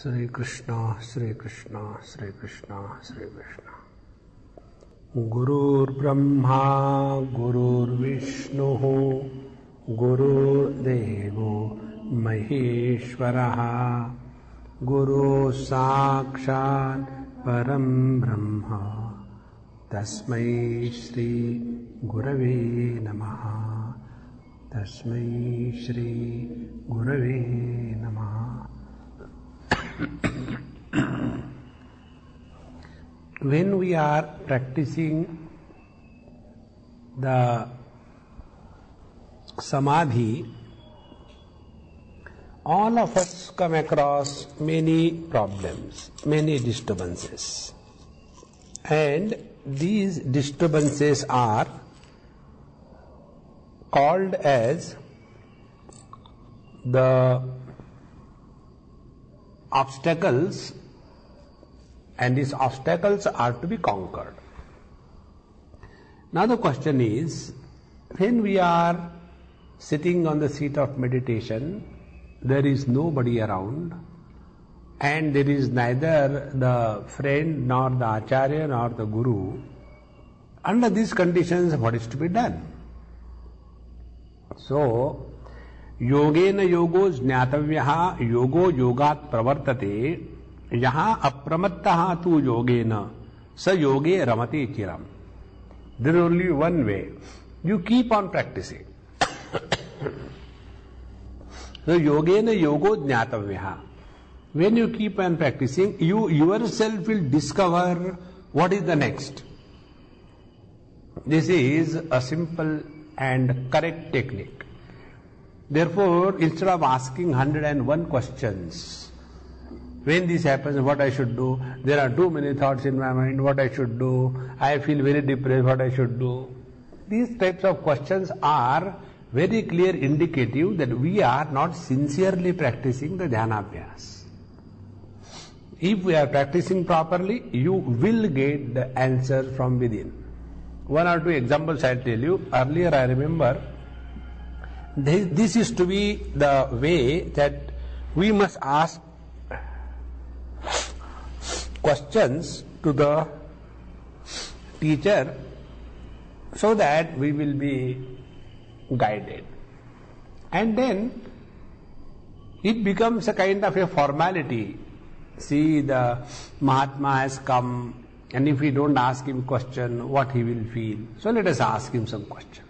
Sri Krishna, Sri Krishna, Sri Krishna, Sri Krishna. Gurur Brahma, Gurur Vishnu, Gurur Devo Maheshwaraha, Guru Sakshat Param Brahma, Tasmai Shri Gurave Namaha, Tasmai Shri Gurave Namaha. When we are practicing the samadhi, all of us come across many problems, many disturbances. And these disturbances are called as the obstacles, and these obstacles are to be conquered. Now the question is, when we are sitting on the seat of meditation, there is nobody around, and there is neither the friend nor the acharya nor the guru. Under these conditions, what is to be done? So, योगेन योगो ज्ञातव्यः योगो योगात् प्रवर्तते यहाँ अप्रमत्तः तु योगेन स योगे रमते चिरम. There is only one way. You keep on practicing. So Yogen Yogi ज्ञातव्यः. When you keep on practicing, you yourself will discover what is the next. This is a simple and correct technique. Therefore, instead of asking 101 questions, when this happens, what I should do? There are too many thoughts in my mind, what I should do? I feel very depressed, what I should do? These types of questions are very clear indicative that we are not sincerely practicing the dhyana-abhyas. If we are practicing properly, you will get the answer from within. One or two examples I'll tell you. Earlier I remember, this is to be the way that we must ask questions to the teacher so that we will be guided. And then it becomes a kind of a formality. See, the Mahatma has come, and if we don't ask him question, what he will feel. So let us ask him some question.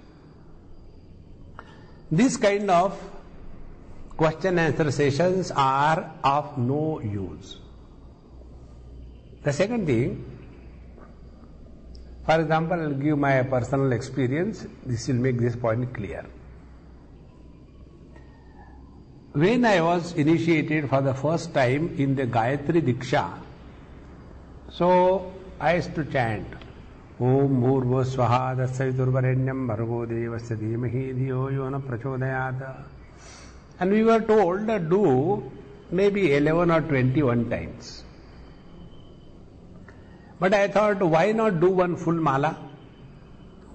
This kind of question and answer sessions are of no use. The second thing, for example, I will give my personal experience. This will make this point clear. When I was initiated for the first time in the Gayatri Diksha, so I used to chant Om Bhurvo Swaha Tatsaviturvarenyam Bhargo Devasya Dhimahi Dhiyo Yo Na Prachodayat. And we were told to do maybe 11 or 21 times. But I thought, why not do one full mala?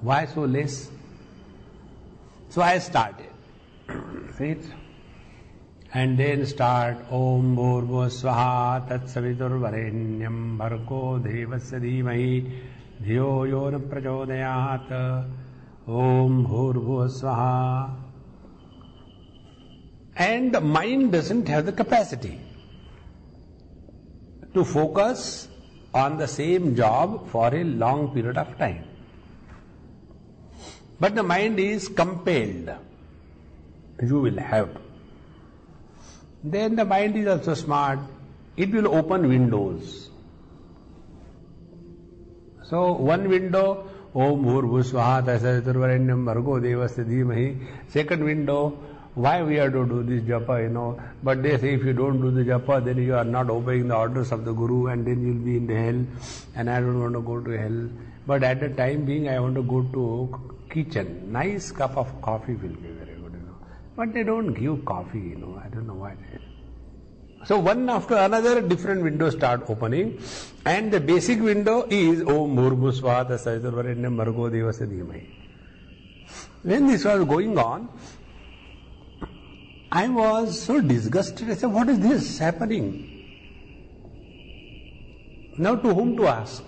Why so less? So I started. See it? And then start Om Bhurvo Swaha Tatsaviturvarenyam Bhargo Devasya Dhimahi Dhiyo Yo Na Prachodayat. Om Bhurvo Swaha. And the mind doesn't have the capacity to focus on the same job for a long period of time. But the mind is compelled. You will have. Then the mind is also smart. It will open windows. So one window, Om Bhurvu Swaha Tatsaviturvarenyam Bhargo Devasya Dhimahi. Second window, why we have to do this japa, But they say if you don't do the japa, then you are not obeying the orders of the Guru, and then you will be in the hell, and I don't want to go to hell. But at the time being, I want to go to kitchen. Nice cup of coffee will be very good, But they don't give coffee, I don't know why. So one after another different windows start opening, and the basic window is Om Bhurvu Swaha Tatsaviturvarenyam Bhargo Devasya Dhimahi. When this was going on, I was so disgusted. I said, what is this happening? Now to whom to ask?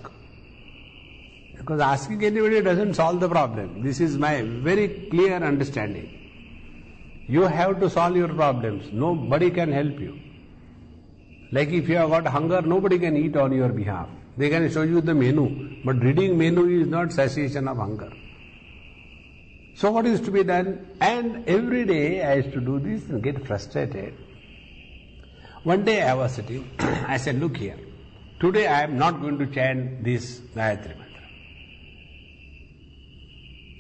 Because asking anybody doesn't solve the problem. This is my very clear understanding. You have to solve your problems. Nobody can help you. Like if you have got hunger, nobody can eat on your behalf. They can show you the menu, but reading menu is not cessation of hunger. So what is to be done? And every day I used to do this and get frustrated. One day I was sitting, I said, look here, today I am not going to chant this Gayatri Mantra.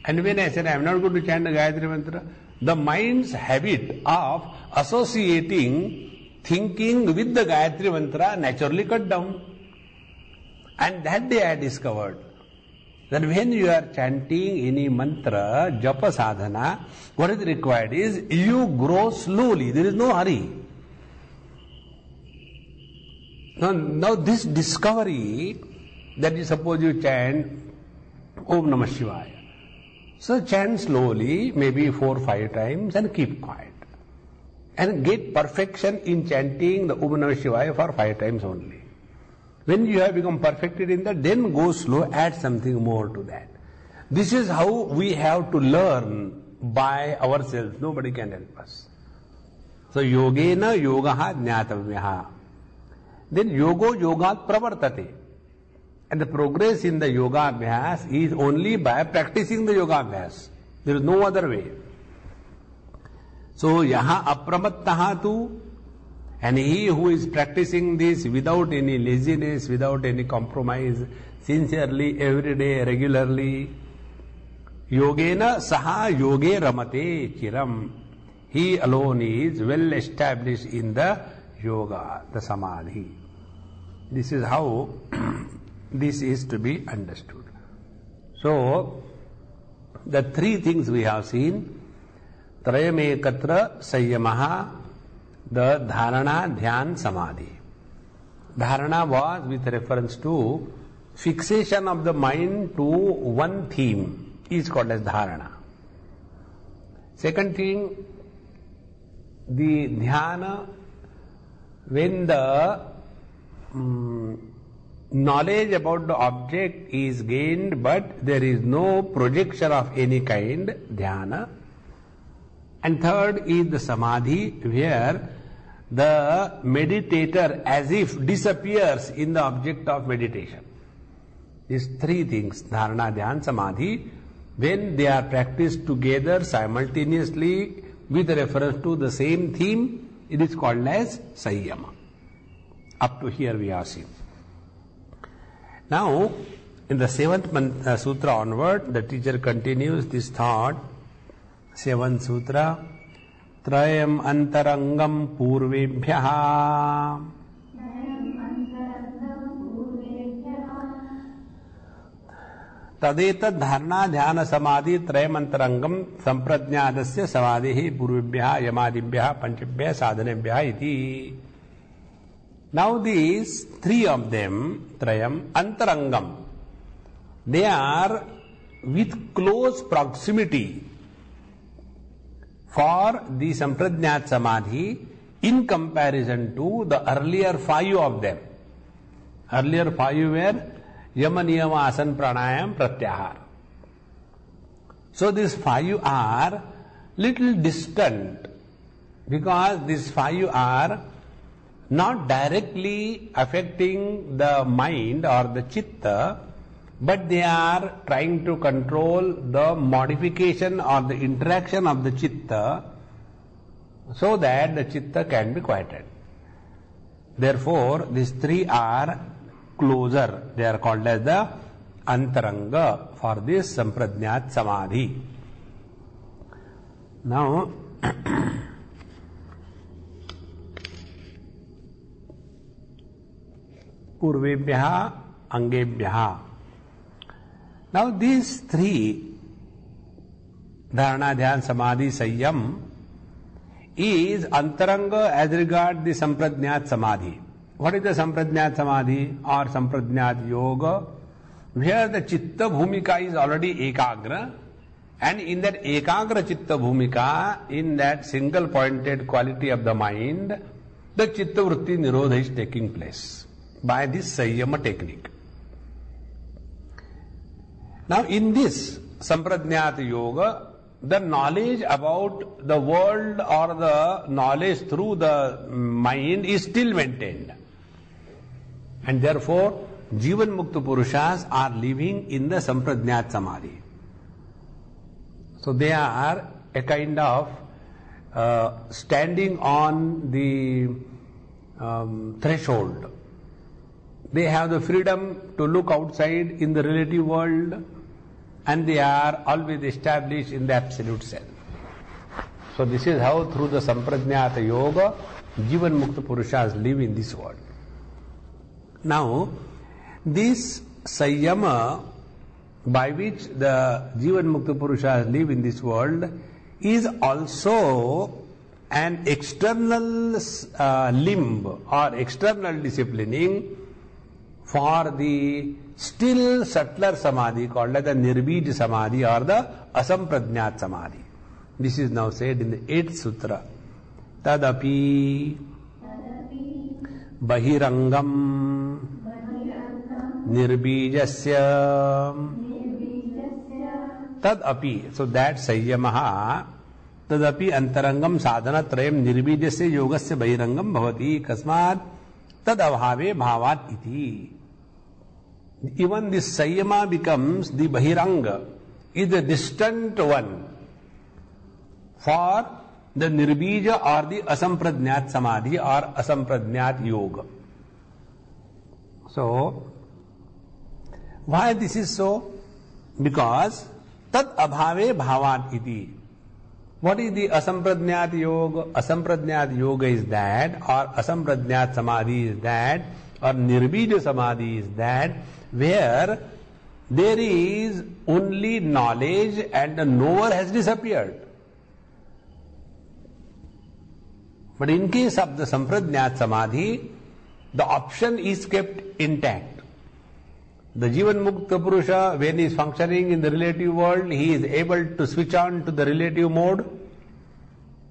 And when I said I am not going to chant the Gayatri Mantra, the mind's habit of associating thinking with the Gayatri Mantra naturally cut down. And that day I discovered that when you are chanting any mantra, japa sadhana, what is required is you grow slowly. There is no hurry. Now this discovery that you suppose you chant Om Namah Shivaya. So chant slowly, maybe 4 or 5 times and keep quiet. And get perfection in chanting the Om Namah Shivaya for 5 times only. When you have become perfected in that, then go slow, add something more to that. This is how we have to learn by ourselves. Nobody can help us. So yogena yogaha jnatavyaha. Then yogo yogat pravartate. And the progress in the yoga abhyas is only by practicing the yoga abhyas. There is no other way. So yaha apramattaha tu. And he who is practicing this without any laziness, without any compromise, sincerely, every day, regularly, yogena saha yoge ramate chiram. He alone is well established in the yoga, the samadhi. This is how this is to be understood. So, the 3 things we have seen, trayam ekatra sayyamaha, the dharana, dhyan, samadhi. Dharana was with reference to fixation of the mind to one theme is called as dharana. Second thing, the dhyana, when the knowledge about the object is gained but there is no projection of any kind, dhyana. And third is the samadhi, where the meditator as if disappears in the object of meditation. These 3 things, dharana, dhyan, samadhi, when they are practiced together simultaneously with reference to the same theme, it is called as sayyama. Up to here we have seen. Now, in the 7th sutra onward, the teacher continues this thought. 7th sutra, trayam antarangam purvebhyaha. Tadetad dharana dhyana samadhi trayam antarangam samprajnadasya samadhi purvebhyaha yamadibhyaha panchibhyaha sadhanebhyaha iti. Now these 3 of them, trayam antarangam, they are with close proximity for the Samprajnat Samadhi in comparison to the earlier 5 of them. Earlier 5 were Yama, Niyama, Asana, Pranayam, Pratyahar. So these 5 are little distant because these 5 are not directly affecting the mind or the chitta, but they are trying to control the modification or the interaction of the chitta so that the chitta can be quieted. Therefore, these 3 are closer. They are called as the antaranga for this samprajnat samadhi. Now, purvebhyaha angebhyaha. Now these 3, dharana, dhyan, samadhi, sayyam, is antaranga as regard the samprajnat samadhi. What is the samprajnat samadhi or samprajnat yoga? Where the chitta bhumika is already ekagra, and in that ekagra chitta bhumika, in that single pointed quality of the mind, the chitta vritti nirodha is taking place. by this Sanyama technique. Now in this Sampradnyat Yoga, the knowledge about the world or the knowledge through the mind is still maintained. And therefore, Jivan Mukta Purushas are living in the Sampradnyat Samadhi. So they are a kind of standing on the threshold. They have the freedom to look outside in the relative world, and they are always established in the absolute self. So this is how through the Sampradnyata Yoga, Jivan Mukta Purushas live in this world. Now, this Sanyama by which the Jivan Mukta Purushas live in this world is also an external limb or external disciplining for the still subtler samadhi called as the Nirbij Samadhi or the Asampradnyat Samadhi. This is now said in the 8th Sutra. Tadapi Bahirangam Nirbijasya Tadapi. So that Sanyamaha Tadapi Antarangam Sadhana Trayam Nirbijasya Yogasya Bahirangam Bhavati Kasmat Tadavhave Bhavat Iti. Even this Sanyama becomes the Bahiranga, is the distant one for the Nirbija or the Asampradnyat Samadhi or Asampradnyat Yoga. So, why this is so? Because Tad Abhave Bhavat Iti. What is the Asampradnyat Yoga? Asampradnyat Yoga is that, or Asampradnyat Samadhi is that, or Nirbija Samadhi is that, where there is only knowledge and the knower has disappeared. But in case of the Sampradnyat Samadhi, the option is kept intact. The Jivan Mukta Purusha, when he is functioning in the relative world, he is able to switch on to the relative mode,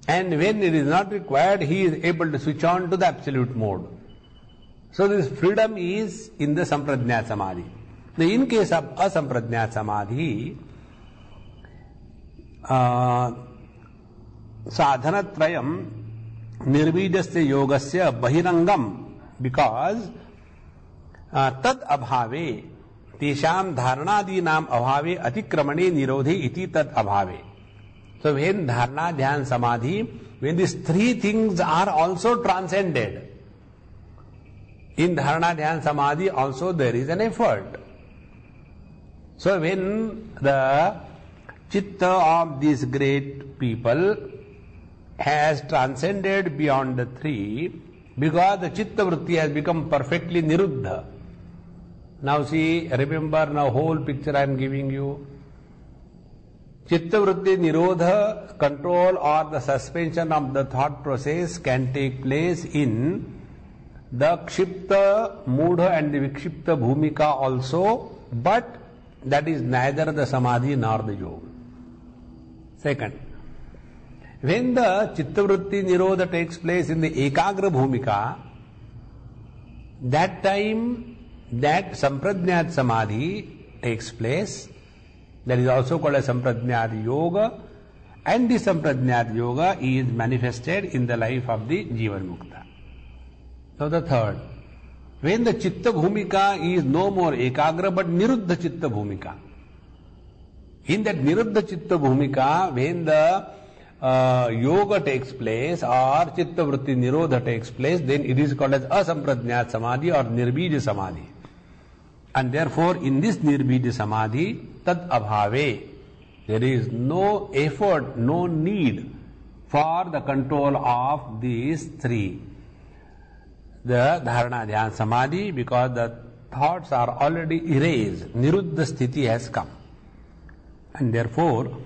and when it is not required, he is able to switch on to the absolute mode. So this freedom is in the Sampradnyat Samadhi. Now in case of Asampradnyat Samadhi, Sadhanatrayam Nirbijasya Yogasya Bahirangam, because Tad Abhave Tesham Dharnadinam Abhave Atikramane Nirodhe Iti Tad Abhave. So when Dharna, Dhyan, Samadhi, when these three things are also transcended, in Dharana, Dhyan, Samadhi also there is an effort. So when the Chitta of these great people has transcended beyond the three, because the Chitta Vritti has become perfectly Niruddha. Now see, remember now whole picture I am giving you. Chitta Vritti Nirodha, control or the suspension of the thought process can take place in the Kshipta, Mudha and the Vikshipta Bhumika also, but that is neither the Samadhi nor the Yoga. Second, when the Chittavritti Nirodha takes place in the Ekagra Bhumika, that time that Sampradnyat Samadhi takes place, that is also called as Sampradnyat Yoga, and the Sampradnyat Yoga is manifested in the life of the Jivan Mukta. So the third, when the Chitta Bhumika is no more Ekagra but Niruddha Chitta Bhumika. In that Niruddha Chitta Bhumika, when the Yoga takes place or Chitta Vritti Nirodha takes place, then it is called as Asampradnyat Samadhi or Nirbija Samadhi. And therefore in this Nirbija Samadhi, Tad Abhave, there is no effort, no need for the control of these three. The Dharana, Dhyan, Samadhi, because the thoughts are already erased. Niruddha Sthiti has come. And therefore,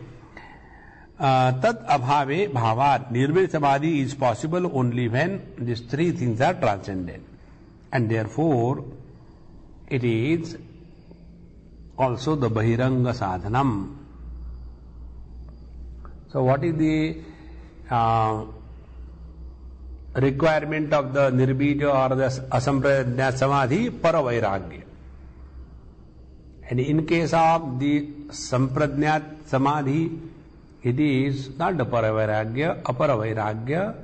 Tat Abhave Bhavat, Nirbija Samadhi is possible only when these three things are transcended. And therefore, it is also the Bahiranga Sadhanam. So what is the requirement of the nirbija or the asamprajñat samadhi, paravairagya. And in case of the samprajñat samadhi, it is not the paravairagya, aparavairagya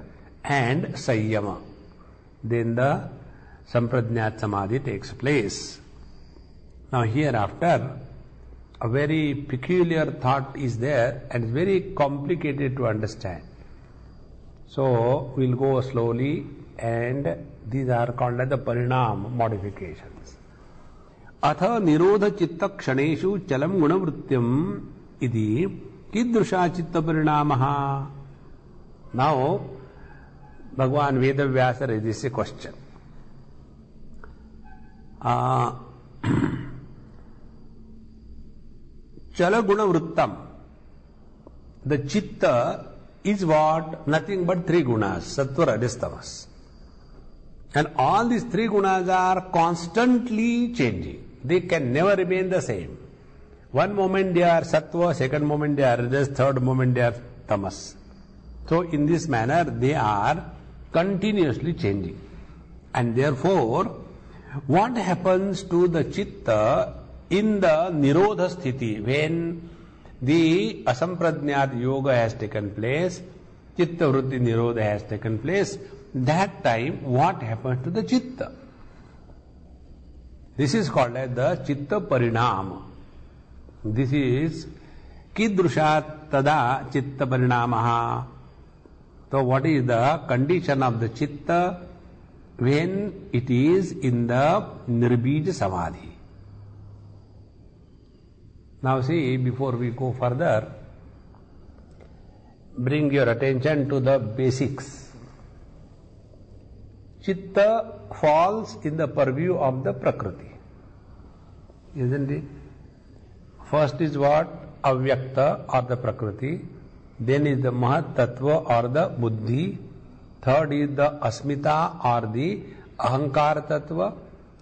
and sayyama. Then the samprajñat samadhi takes place. Now hereafter, a very peculiar thought is there and it's very complicated to understand. So we'll go slowly, and these are called as the parinam modifications. Atha nirodha chitta kshaneshu chalam gunavrityam idi kidrusha chitta parinamaha. Now Bhagavan Vedavyasa raises a question. Chala guna vrittam. The chitta is what? Nothing but three gunas, sattva, rajas, tamas. And all these three gunas are constantly changing. They can never remain the same. One moment they are sattva, second moment they are rajas, third moment they are tamas. So in this manner they are continuously changing. And therefore, what happens to the chitta in the nirodha sthiti, when the asamprajñat yoga has taken place, chitta vritti nirodha has taken place, that time what happens to the chitta? This is called as the chitta parinama. This is kidrusha tada chitta parinamaha. So what is the condition of the chitta when it is in the nirbija samadhi? Now see, before we go further, bring your attention to the basics. Chitta falls in the purview of the Prakriti, isn't it? First is what? Avyakta or the Prakriti. Then is the Mahat Tattva or the Buddhi. Third is the Asmita or the Ahankara Tattva.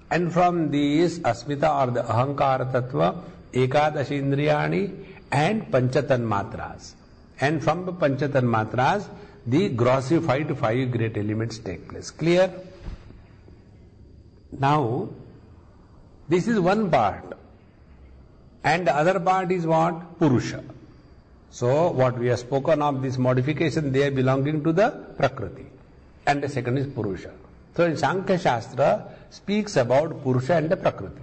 And from these Asmita or the Ahankara Tattva, Ekadash Indriyani and Panchatan Matras. And from the Panchatan Matras, the grossified five great elements take place. Clear? Now, this is one part. And the other part is what? Purusha. So, what we have spoken of, this modification, they are belonging to the Prakriti. And the second is Purusha. So, in Sankhya Shastra speaks about Purusha and the Prakriti.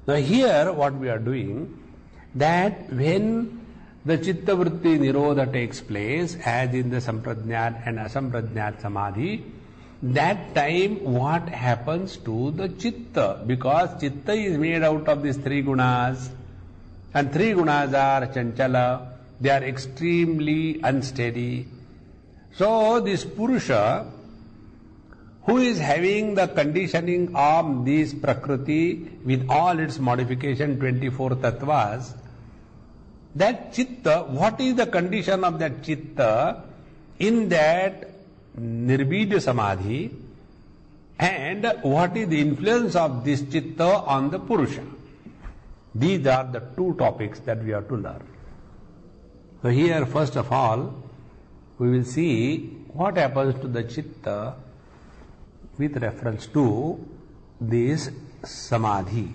Now here what we are doing, that when the chitta vritti nirodha takes place, as in the samprajñat and asamprajñat samadhi, that time what happens to the chitta? Because chitta is made out of these three gunas, and three gunas are chanchala, they are extremely unsteady. So this Purusha, who is having the conditioning of this Prakriti with all its modification, 24 tattvas, that chitta, what is the condition of that chitta in that nirbija samadhi, and what is the influence of this chitta on the Purusha? These are the two topics that we have to learn. So here, first of all, we will see what happens to the chitta with reference to this samadhi.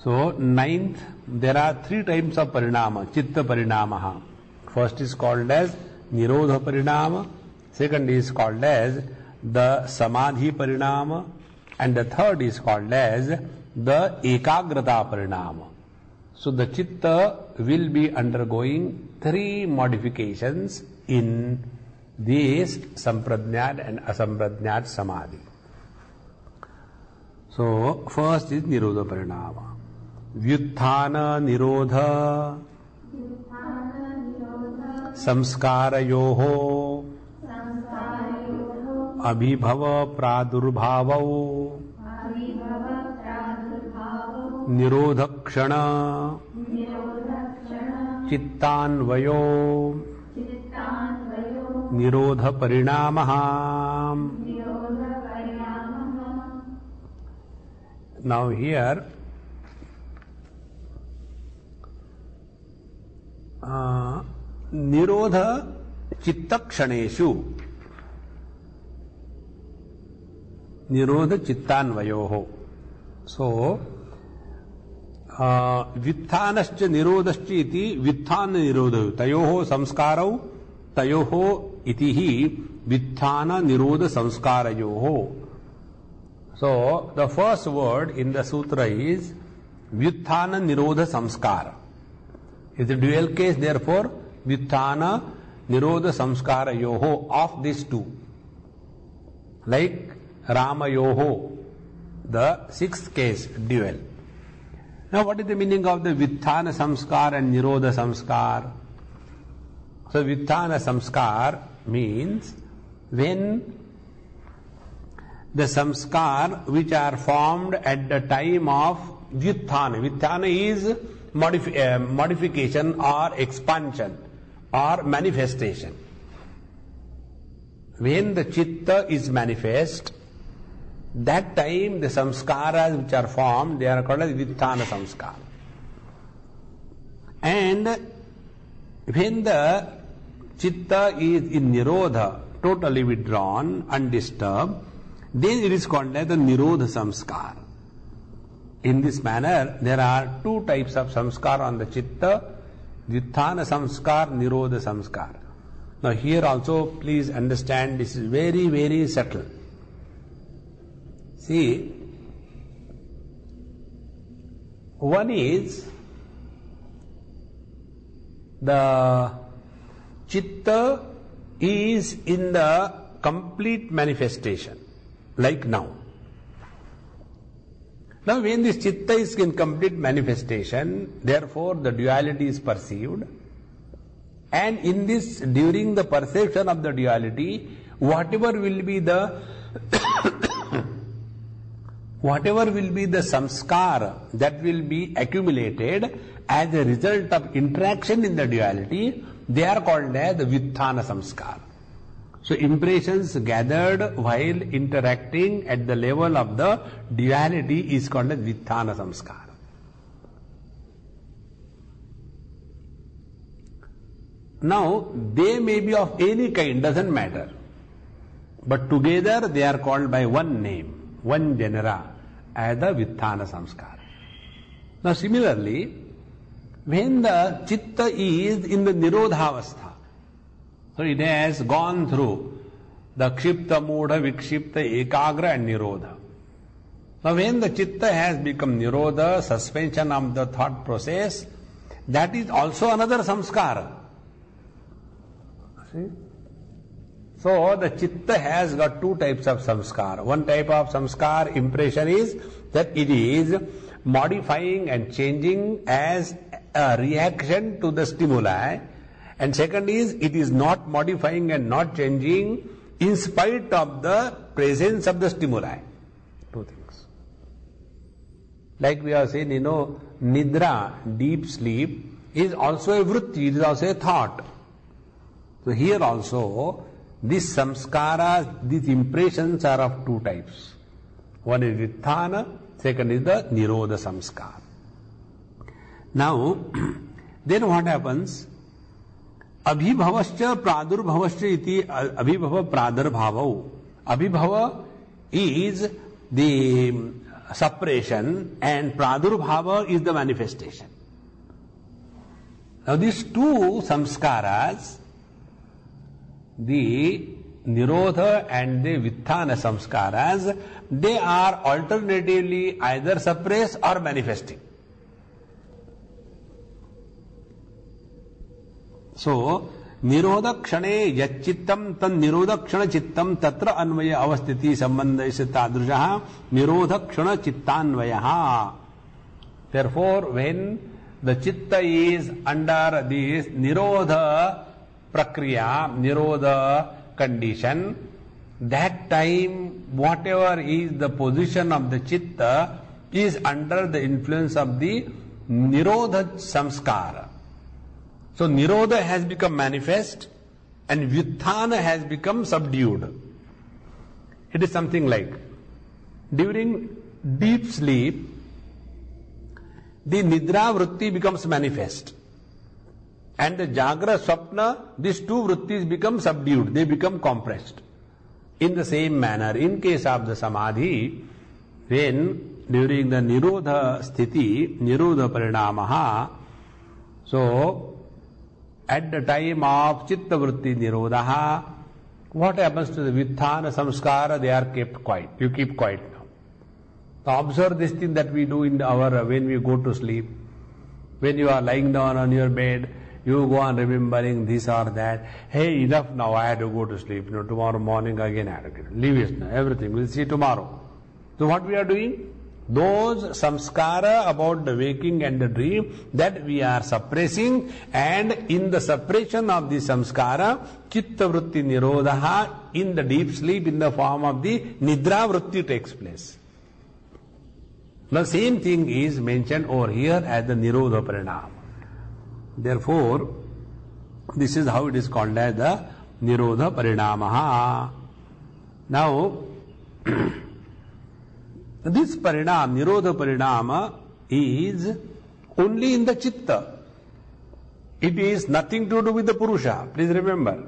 So, ninth, there are three types of parinama, chitta parinamaha. First is called as nirodha parinama, second is called as the samadhi parinama, and the third is called as the ekagrata parinama. So, the chitta will be undergoing three modifications in this samprajñat and asamprajñat samadhi. So, first is nirodha parinama. Vyutthana nirodha samskarayoho abhibhava pradurbhavau nirodha kshana chittanvayo nirodha parinamaha. Now here, nirodha chitta kshaneshu. nirodha chittanvayoho. So, vittanascha nirodascha iti vitthana nirodha. Tayoho samskarau tayoho itihi vitthana nirodha samskarayoho. So, the first word in the sutra is vitthana nirodha samskara. It's a dual case, therefore, vitthana nirodha samskarayoho of these two. Like Ramayoho, the sixth case, dual. Now, what is the meaning of the vitthana samskar and nirodha samskar? So, vitthana samskar means when the samskar which are formed at the time of vitthana. Vitthana is modification or expansion or manifestation. When the chitta is manifest, that time the samskaras which are formed, they are called as vitthana samskar. And when the chitta is in nirodha, totally withdrawn, undisturbed, then it is called as the nirodha samskar. In this manner, there are two types of samskar on the chitta, vitthana samskar, nirodha samskar. Now here also please understand, this is very, very subtle. See, one is the chitta is in the complete manifestation, like now. Now when this chitta is in complete manifestation, therefore the duality is perceived. And in this, during the perception of the duality, whatever will be the samskar that will be accumulated as a result of interaction in the duality, they are called as the vitthana samskar. So impressions gathered while interacting at the level of the duality is called as vitthana samskar. Now, they may be of any kind, doesn't matter. But together they are called by one name, one genera, as the vitthana samskara. Now similarly, when the chitta is in the nirodhavastha, so it has gone through the kshipta, mudha, vikshipta, ekagra and nirodha. Now when the chitta has become nirodha, suspension of the thought process, that is also another samskara. See? So the chitta has got two types of samskar. One type of samskar, impression, is that it is modifying and changing as a reaction to the stimuli. And second is, it is not modifying and not changing in spite of the presence of the stimuli. Two things. Like we have seen, nidra, deep sleep, is also a vritti, it is also a thought. So here also, these samskaras, these impressions are of two types. One is vitthana, second is the nirodha samskar. Now, then what happens? Abhibhavascha pradurbhavascha iti abhibhava pradurbhavau. Abhibhava is the suppression and pradurbhava is the manifestation. Now these two samskaras, the nirodha and the vitthana samskaras, they are alternatively either suppressed or manifesting. So, nirodha kshane yachittam tan nirodha kshana chittam tatra anvaya avasthiti sambandha ise tadrujaha nirodha kshana chittanvayaha. Therefore, when the chitta is under this nirodha prakriya, nirodha condition, that time whatever is the position of the chitta is under the influence of the nirodha samskara. So nirodha has become manifest and vitthana has become subdued. It is something like, during deep sleep, the nidra vritti becomes manifest. And the jagra swapna, these two vrittis become subdued, they become compressed. In the same manner, in case of the samadhi, when during the nirodha sthiti, nirodha parinamaha, so at the time of chitta vritti nirodha, what happens to the vitthana samskara? They are kept quiet. You keep quiet now. Now observe this thing that we do in our, when we go to sleep. When you are lying down on your bed, you go on remembering this or that. Hey, enough now, I had to go to sleep. Tomorrow morning again I have to get it. Leave it now, everything. We'll see tomorrow. So what we are doing? Those samskara about the waking and the dream, that we are suppressing, and in the suppression of the samskara, chitta vritti nirodha, in the deep sleep, in the form of the nidra vritti takes place. The same thing is mentioned over here as the nirodha parinam. Therefore, this is how it is called as the nirodha parinamaha. Now, this parinam, nirodha parinama, is only in the chitta. It is nothing to do with the purusha. Please remember,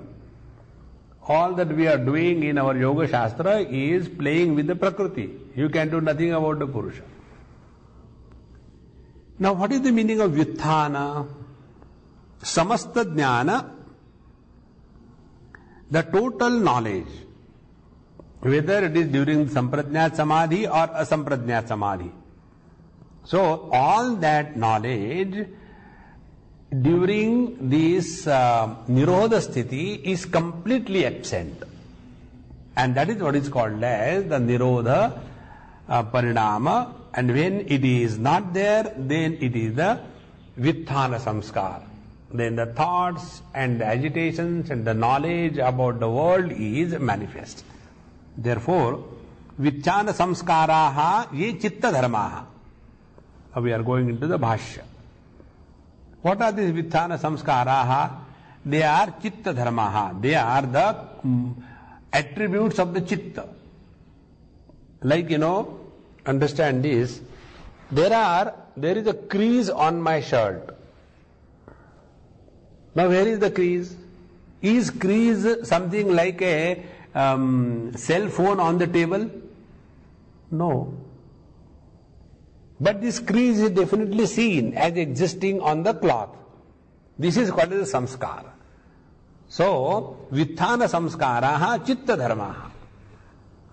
all that we are doing in our yoga shastra is playing with the prakriti. You can do nothing about the purusha. Now, what is the meaning of vyutthana? Samasta jnana, the total knowledge, whether it is during sampradnyat samadhi or asampradnyat samadhi. So, all that knowledge during this nirodha sthiti is completely absent. And that is what is called as the nirodha parinama. And when it is not there, then it is the vitthana samskar. Then the thoughts and the agitations and the knowledge about the world is manifest. Therefore, vitthana samskaraha ye chitta dharmaha. Now we are going into the bhashya. What are these vitthana samskaraha? They are chitta dharmaha. They are the attributes of the chitta. Like, understand this. There is a crease on my shirt. Now where is the crease? Is crease something like a cell phone on the table? No. But this crease is definitely seen as existing on the cloth. This is called as samskara. So, vitthana samskaraha chitta dharmaha.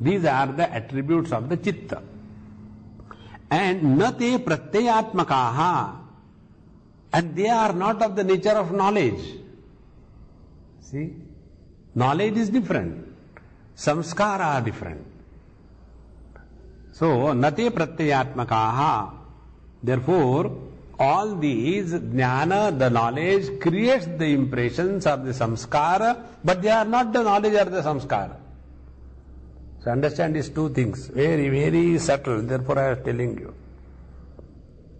These are the attributes of the chitta. And nate pratyayatmakaha. And they are not of the nature of knowledge. See? Knowledge is different. Samskara are different. So, nate pratyayatmakaha. Therefore, all these jnana, the knowledge, creates the impressions of the samskara, but they are not the knowledge or the samskara. So understand these two things. Very, very subtle. Therefore I was telling you.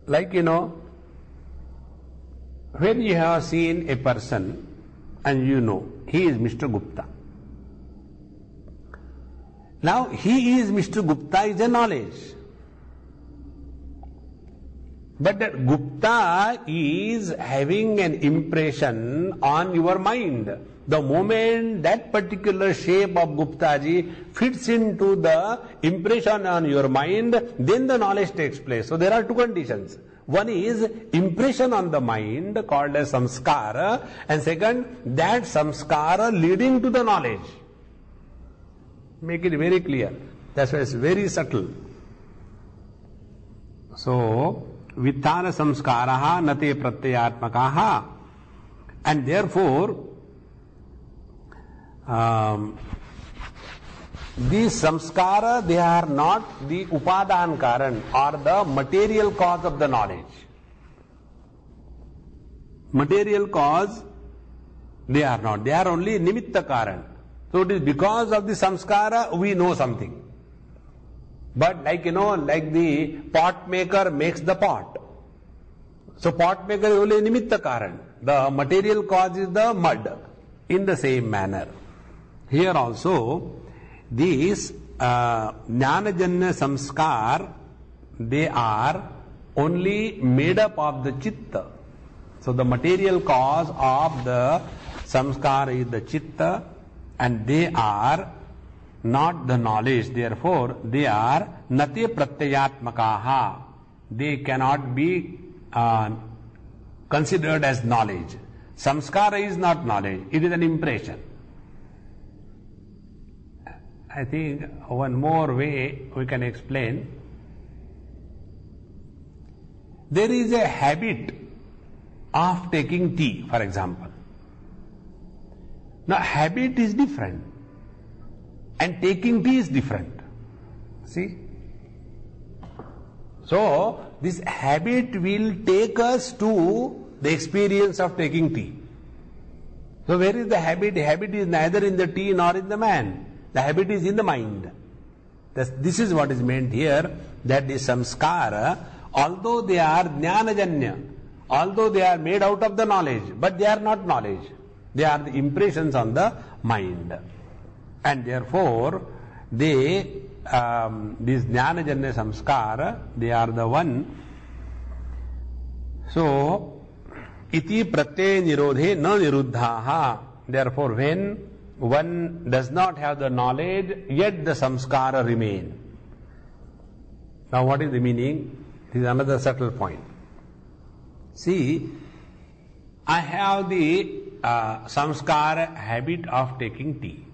Like, when you have seen a person and he is Mr. Gupta. Now, he is Mr. Gupta is a knowledge. But that Gupta is having an impression on your mind. The moment that particular shape of Guptaji fits into the impression on your mind, then the knowledge takes place. So there are two conditions. One is impression on the mind called as samskara, and second, that samskara leading to the knowledge. Make it very clear. That's why it's very subtle. So, vitthana samskaraha nate pratyayatmakaha, and therefore these samskara, they are not the upadan karan or the material cause of the knowledge. Material cause, they are not. They are only nimitta karan. So it is because of the samskara we know something. But like the pot maker makes the pot. So pot maker is only nimitta karan. The material cause is the mud. In the same manner, here also, these jnanajanya samskar, they are only made up of the chitta. So the material cause of the samskar is the chitta, and they are not the knowledge. Therefore, they are nate pratyayatmakaha. They cannot be considered as knowledge. Samskara is not knowledge, it is an impression. I think one more way we can explain. There is a habit of taking tea, for example. Now, habit is different and taking tea is different. See? So, this habit will take us to the experience of taking tea. So, where is the habit? The habit is neither in the tea nor in the man. The habit is in the mind. This is what is meant here, that the samskara, although they are jnanajanya, although they are made out of the knowledge, but they are not knowledge. They are the impressions on the mind. And therefore, they, this jnanajanya samskara, they are the one. So, iti pratyaya nirodhe na niruddhaha. Therefore, when one does not have the knowledge, yet the samskara remain. Now, what is the meaning? This is another subtle point. See, I have the samskara habit of taking tea.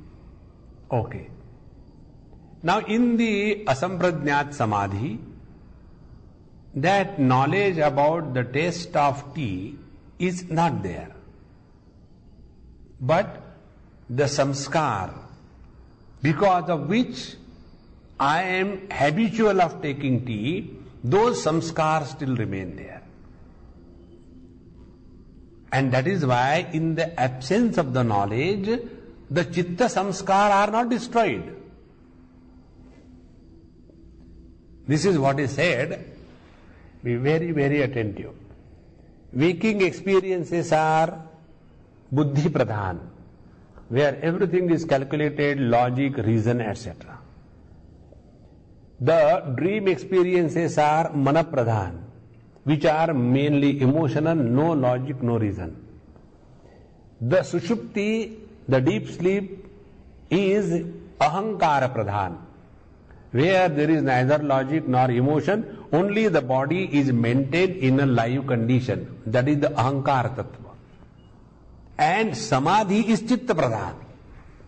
Okay. Now, in the asamprajñāt samadhi, that knowledge about the taste of tea is not there. But the samskar, because of which I am habitual of taking tea, those samskars still remain there. And that is why in the absence of the knowledge, the chitta samskar are not destroyed. This is what is said. Be very, very attentive. Waking experiences are buddhi pradhan, where everything is calculated, logic, reason, etc. The dream experiences are mana pradhan, which are mainly emotional, no logic, no reason. The sushupti, the deep sleep, is ahankara pradhan, where there is neither logic nor emotion, only the body is maintained in a live condition. That is the ahankara tattva. And samadhi is chitta pradhan.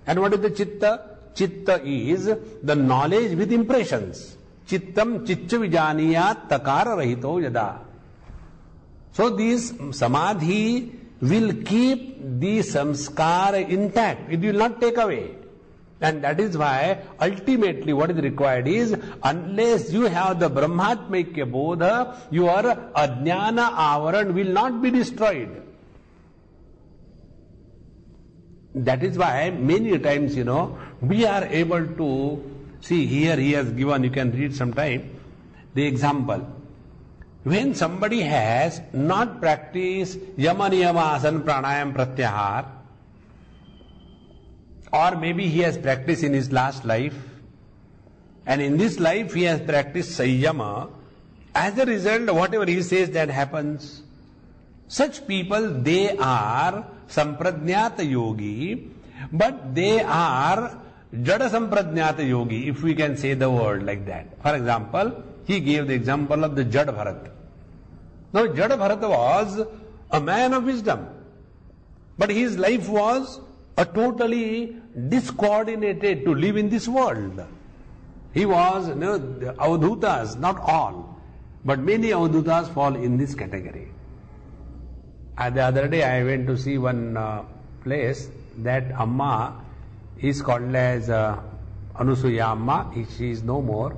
And what is the chitta? Chitta is the knowledge with impressions. Chittam chitta vijaniyat takara rahito yada. So this samadhi will keep the samskara intact. It will not take away. And that is why ultimately what is required is, unless you have the Brahmatmaikya Bodha, your ajnana avaran will not be destroyed. That is why many times, we are able to see here he has given, you can read sometime, the example. When somebody has not practiced yama niyama asana pranayam pratyahar, or maybe he has practiced in his last life, and in this life he has practiced Sayyama, as a result, whatever he says that happens. Such people, they are Samprajñāta yogi, but they are Jada Samprajñāta yogi, if we can say the word like that. For example, he gave the example of the Jada Bharata. Now, Jada Bharata was a man of wisdom, but his life was a totally discoordinated to live in this world. He was, the Avadhutas, not all, but many Avadhutas fall in this category. The other day I went to see one place, that Amma is called as Anusuya Amma, she is no more.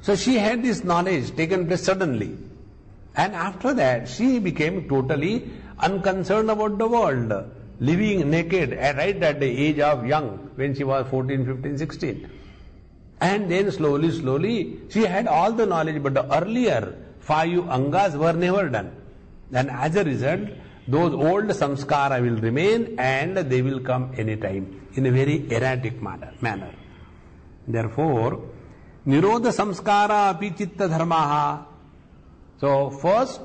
So she had this knowledge taken place suddenly. And after that she became totally unconcerned about the world, living naked right at the age of young, when she was 14, 15, 16. And then slowly she had all the knowledge, but the earlier 5 angas were never done. And as a result, those old samskara will remain and they will come anytime in a very erratic manner. Therefore, nirodha samskara api chitta dharmaha. So first,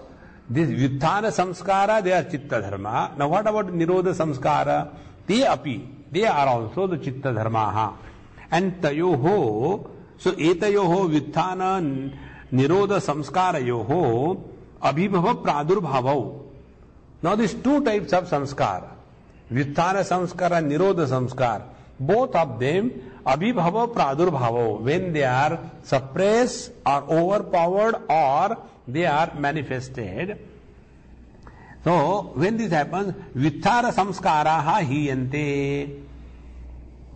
this vyuthana samskara, they are chitta dharma. Now what about nirodha samskara? Te api. they are also the chitta dharmaha. And tayoho, so etayoho vitthana nirodha samskarayoho abhibhava pradurbhavau. Now these two types of samskara, vitthana samskara and nirodha samskara, both of them abhibhava pradurbhavo, when they are suppressed or overpowered or they are manifested. So when this happens, vitthana samskaraha hiyante.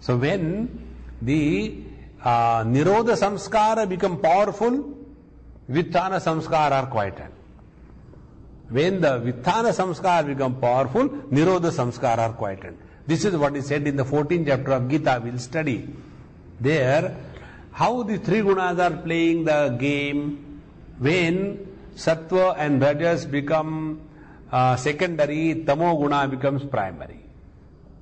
So when the nirodha samskara become powerful, vitthana samskara are quietened. When the vitthana samskara become powerful, nirodha samskara are quietened. This is what is said in the 14th chapter of Gita. We'll study there how the three gunas are playing the game. When sattva and rajas become secondary, tamo guna becomes primary.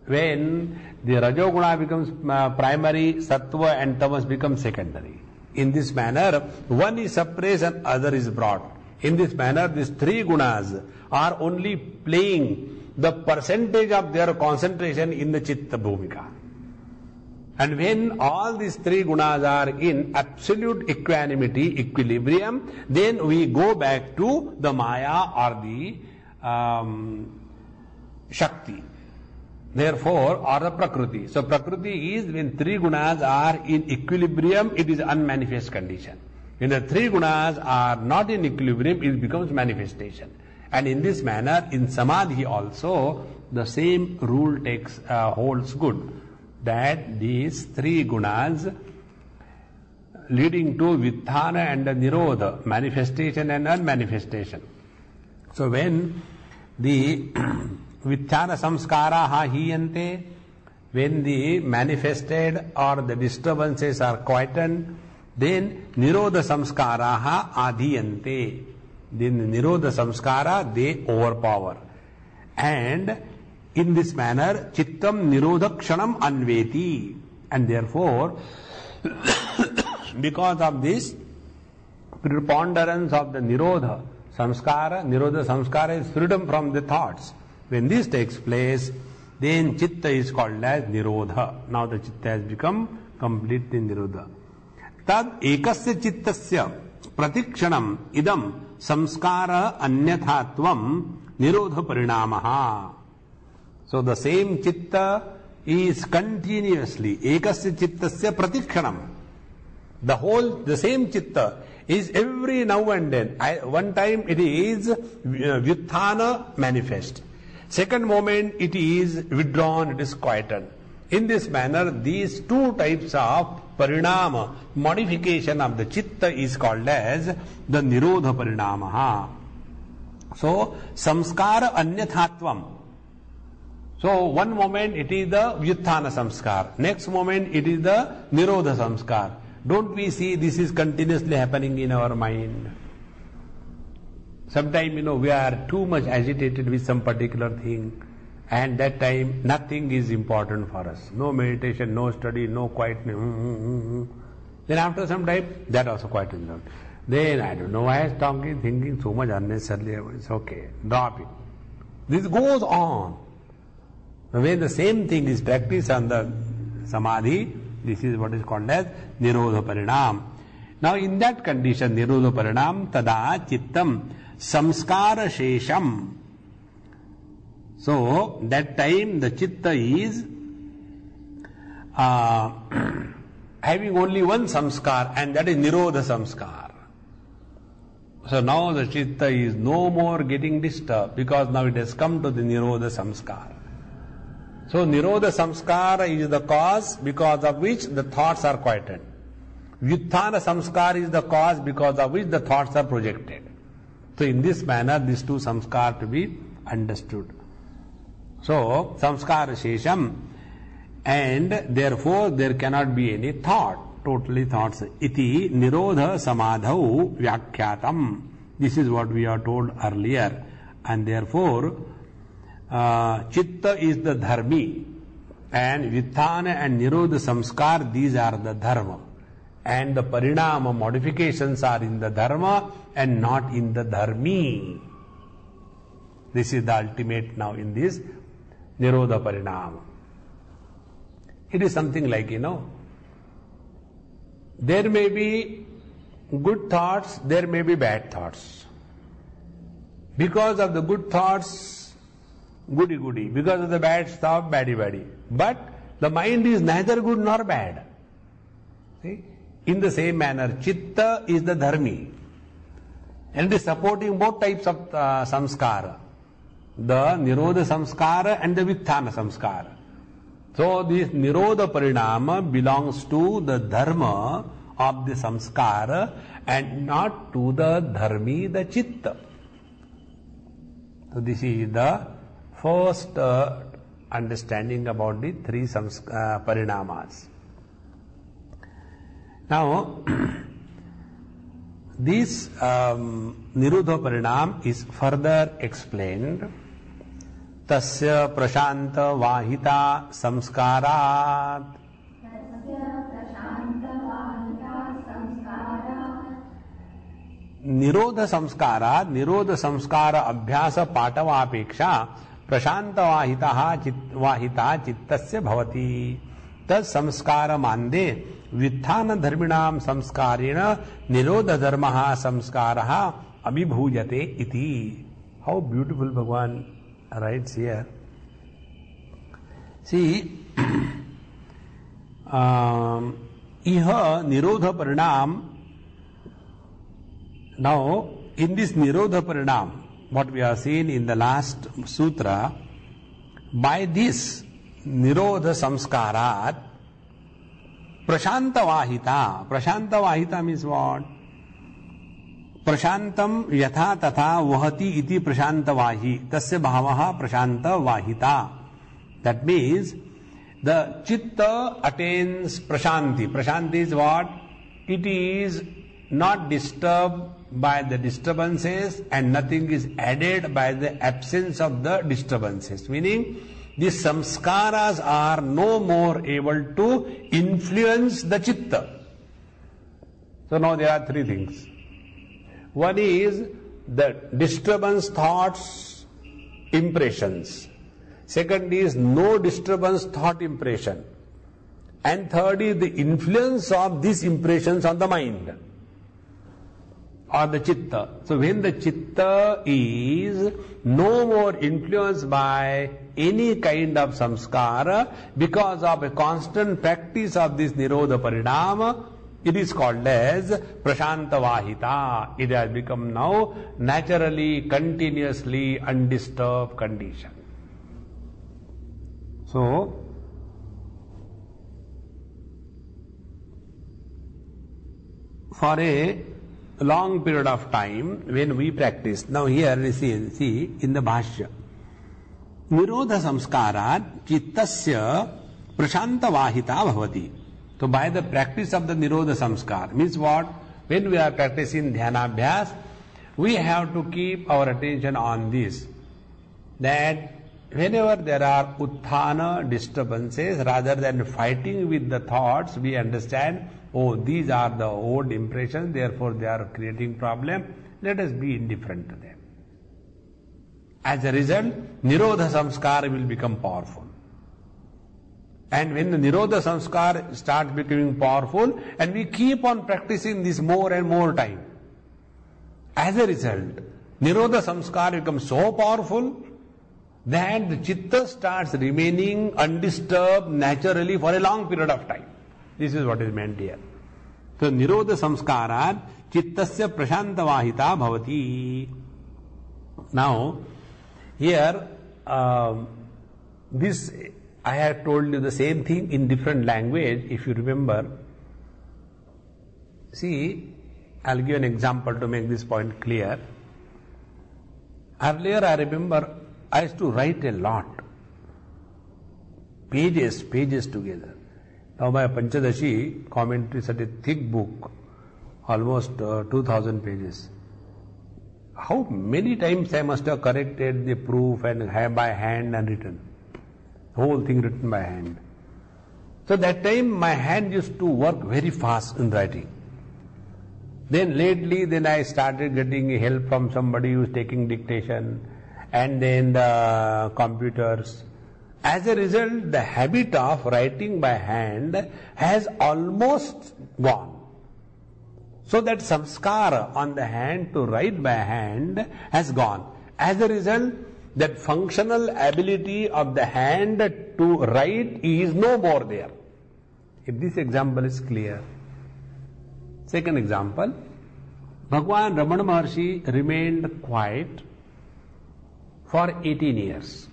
When the rajoguna becomes primary, sattva and tamas become secondary. In this manner, one is suppressed and other is brought. In this manner, these three gunas are only playing the percentage of their concentration in the chitta bhumika. And when all these three gunas are in absolute equanimity, equilibrium, then we go back to the maya or the shakti. Therefore, or the prakriti. So prakriti is when three gunas are in equilibrium, it is unmanifest condition. When the three gunas are not in equilibrium, it becomes manifestation. And in this manner, in samadhi also, the same rule holds good. That these three gunas leading to vitthana and nirodha, manifestation and unmanifestation. So when the vitthana samskara hiyante, when the manifested or the disturbances are quietened, then nirodha samskara adhiyante. Then nirodha samskara, they overpower. And in this manner, chittam nirodha kshanam anveti. And therefore, because of this preponderance of the nirodha samskara is freedom from the thoughts. When this takes place, then chitta is called as nirodha. Now the chitta has become completely nirodha. Tad ekasya chittasya pratikshanam idam samskara anyathatvam nirodha parinamaha. So the same chitta is continuously ekasya chittasya pratikshanam. The same chitta is every now and then. One time it is vitthana manifest. Second moment it is withdrawn, it is quieted. In this manner, these two types of parinama, modification of the chitta is called as the nirodha parinamaha. So, samskara anyathatvam. So, one moment it is the vyuthana samskar. Next moment it is the nirodha samskar. Don't we see this is continuously happening in our mind? Sometimes, we are too much agitated with some particular thing, and that time nothing is important for us. No meditation, no study, no quietness. Then after some time, that also quietens down. Then I don't know why I was thinking so much unnecessarily. It's okay, drop it. This goes on. When the same thing is practiced on the samadhi, this is what is called as nirodha parinam. Now in that condition, nirodha parinam, tada chittam samskara shesham. So that time the chitta is having only one samskar, and that is nirodha samskar. So now the chitta is no more getting disturbed, because now it has come to the nirodha samskar. So nirodha samskara is the cause because of which the thoughts are quieted. Vyuthana samskar is the cause because of which the thoughts are projected. So in this manner, these two samskar to be understood. So samskara shesham, and therefore there cannot be any thought, totally thoughts. Iti nirodha samadhau vyakhyatam. This is what we are told earlier, and therefore chitta is the dharmi, and vitthana and nirodha samskar, these are the dharma, and the parinama modifications are in the dharma and not in the dharmi. This is the ultimate now in this nirodha parinama. It is something like, there may be good thoughts, there may be bad thoughts. Because of the good thoughts, goody goody. Because of the bad stuff, baddie baddie. But the mind is neither good nor bad. See? In the same manner, chitta is the dharmi. And it is supporting both types of samskara. The nirodha samskara and the vitthana samskara. So this nirodha parinama belongs to the dharma of the samskara and not to the dharmi, the chitta. So this is the first understanding about the three parinamas. Now, this nirodha parinam is further explained. Tasya prashanta vahita samskarat. निरोध संस्कार अभ्यास पाठवापेक्षा प्रशांत वाहिता चित्तस्य भवति तत्संस्कार मान्दे व्युत्थान धर्मिणाम संस्कारेण निरोध धर्मः संस्कारः अभिभूयते इति. हाउ ब्यूटिफुल भगवान writes here. See, iha nirodha parinam. Now, in this nirodha parinam, what we have seen in the last sutra, by this nirodha samskarat, prashanta vahita means what? Prashantam yatha tatha vahati iti prashanta vahi, tasya bhavaha prashanta vahita. That means, the chitta attains prashanti. Prashanti is what? It is not disturbed by the disturbances and nothing is added by the absence of the disturbances. Meaning, these samskaras are no more able to influence the chitta. So now there are three things. One is the disturbance thoughts, impressions. Second is no disturbance thought impression. And third is the influence of these impressions on the mind or the chitta. So when the chitta is no more influenced by any kind of samskara because of a constant practice of this nirodha parinama, it is called as prashanta vahita. It has become now naturally, continuously undisturbed condition. So, for a long period of time, when we practice, now here you see in the Bhashya, nirodha samskarat chittasya prashanta vahita bhavati. So by the practice of the nirodha samskar, means what? When we are practicing dhyanabhyas, we have to keep our attention on this, that whenever there are utthana disturbances, rather than fighting with the thoughts, we understand, oh, these are the old impressions, therefore they are creating problem. Let us be indifferent to them. As a result, nirodha samskar will become powerful. And when the nirodha samskar starts becoming powerful, and we keep on practicing this more and more time, as a result, nirodha samskar becomes so powerful that the chitta starts remaining undisturbed naturally for a long period of time. This is what is meant here. So, nirodha samskarat chittasya prashanta vahita bhavati. Now, here, this I have told you the same thing in different language, if you remember. See, I'll give an example to make this point clear. Earlier, I remember, I used to write a lot. Pages together. Now my Panchadashi commentary is such a thick book, almost 2000 pages. How many times I must have corrected the proof and have by hand and written. Whole thing written by hand. So that time my hand used to work very fast in writing. Then lately, I started getting help from somebody who is taking dictation, and then the computers, As a result, the habit of writing by hand has almost gone. So that samskara on the hand to write by hand has gone. As a result, that functional ability of the hand to write is no more there. If this example is clear. Second example, Bhagwan Ramana Maharshi remained quiet for 18 years.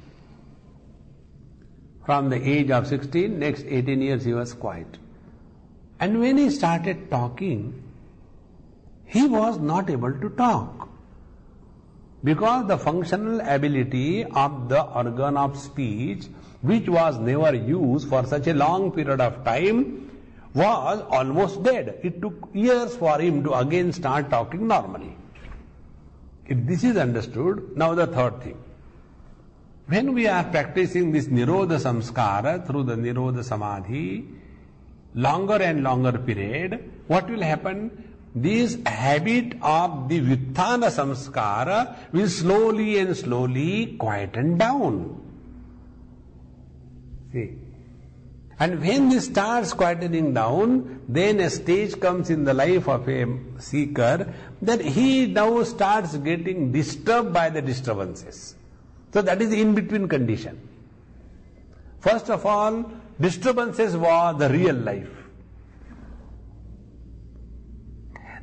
From the age of 16, next 18 years he was quiet. And when he started talking, he was not able to talk. Because the functional ability of the organ of speech, which was never used for such a long period of time, was almost dead. It took years for him to again start talking normally. If this is understood, now the third thing. When we are practicing this Nirodha Samskara through the Nirodha Samadhi, longer and longer period, what will happen? This habit of the Vyutthana Samskara will slowly and slowly quieten down. See? And when this starts quietening down, then a stage comes in the life of a seeker that he now starts getting disturbed by the disturbances. So that is the in-between condition. First of all, disturbances was the real life.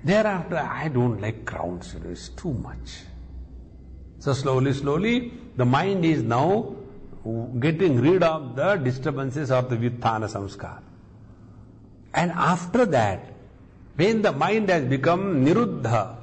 Thereafter, I don't like crowds, it's too much. So slowly, the mind is now getting rid of the disturbances of the Vyutthana Samskara. And after that, when the mind has become Niruddha,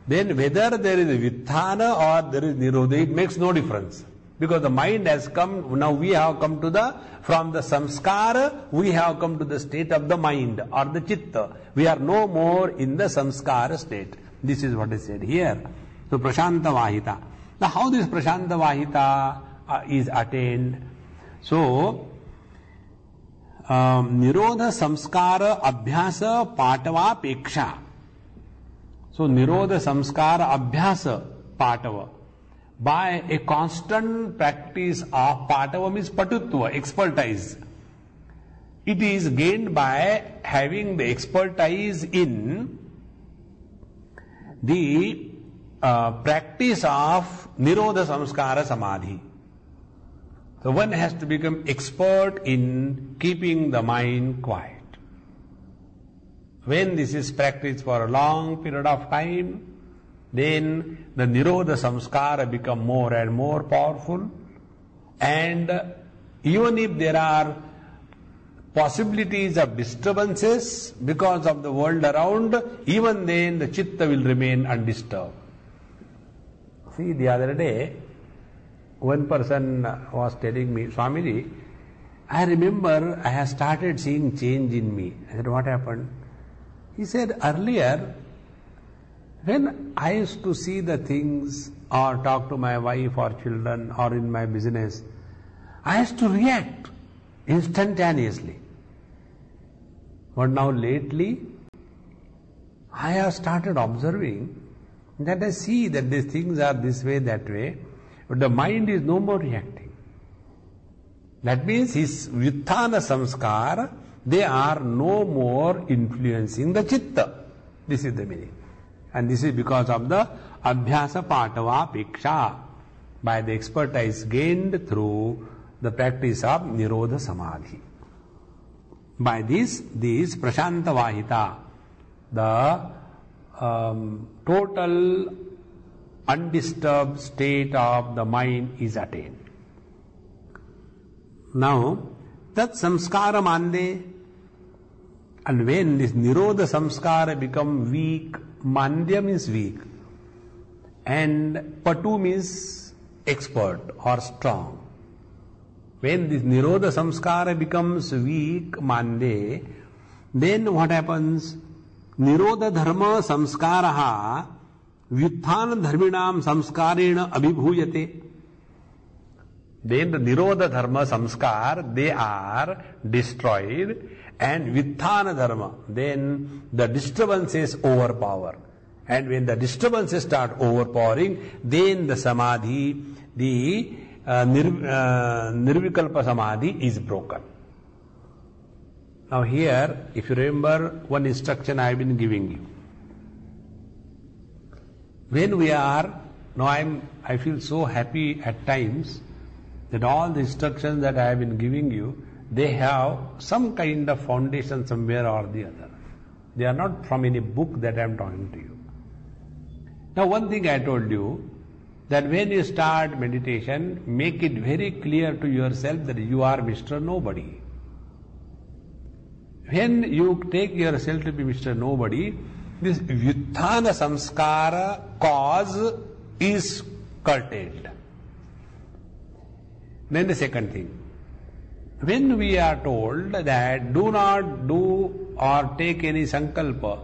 then whether there is a Vyutthana or there is Nirodha, it makes no difference. Because the mind has come, now we have come to from the samskara, we have come to the state of the mind or the chitta. We are no more in the samskara state. This is what is said here. So Prashanta Vahita. Now how this Prashanta Vahita is attained? So, Nirodha Samskara Abhyasa Patava Peksha. So Nirodha Samskara Abhyasa Patava. By a constant practice of Patava means Patutva, expertise. It is gained by having the expertise in the practice of Nirodha Samskara Samadhi. So one has to become expert in keeping the mind quiet. When this is practiced for a long period of time, then the Nirodha Samskara become more and more powerful, and even if there are possibilities of disturbances because of the world around, even then the chitta will remain undisturbed. See, the other day, one person was telling me, Swamiji, I remember I have started seeing change in me. I said, what happened? He said, earlier, when I used to see the things or talk to my wife or children or in my business, I used to react instantaneously. But now lately, I have started observing that I see that these things are this way, that way, but the mind is no more reacting. That means his Vyutthana Samskara, they are no more influencing the chitta. This is the meaning. And this is because of the Abhyasa Patava Peksha, by the expertise gained through the practice of Nirodha Samadhi. By this Prashanta Vahita, the total undisturbed state of the mind is attained. Now, that samskara mande, and when this Nirodha Samskara become weak, mandya means weak, and patu means expert or strong. When this Nirodha Samskara becomes weak, mande, then what happens? Nirodha Dharma Samskaraha Vyutthana Dharminam Samskarena Abhibhuyate. Then the Nirodha Dharma Samskar, they are destroyed, and Vyutthana Dharma, then the disturbances overpower. And when the disturbances start overpowering, then the Samadhi, the Nirvikalpa Samadhi is broken. Now here, if you remember one instruction I have been giving you. When we are, now I feel so happy at times that all the instructions that I have been giving you, they have some kind of foundation somewhere or the other. They are not from any book that I am talking to you. Now one thing I told you, that when you start meditation, make it very clear to yourself that you are Mr. Nobody. When you take yourself to be Mr. Nobody, this Vyuthana Samskara cause is curtailed. Then the second thing, when we are told that do not do or take any sankalpa,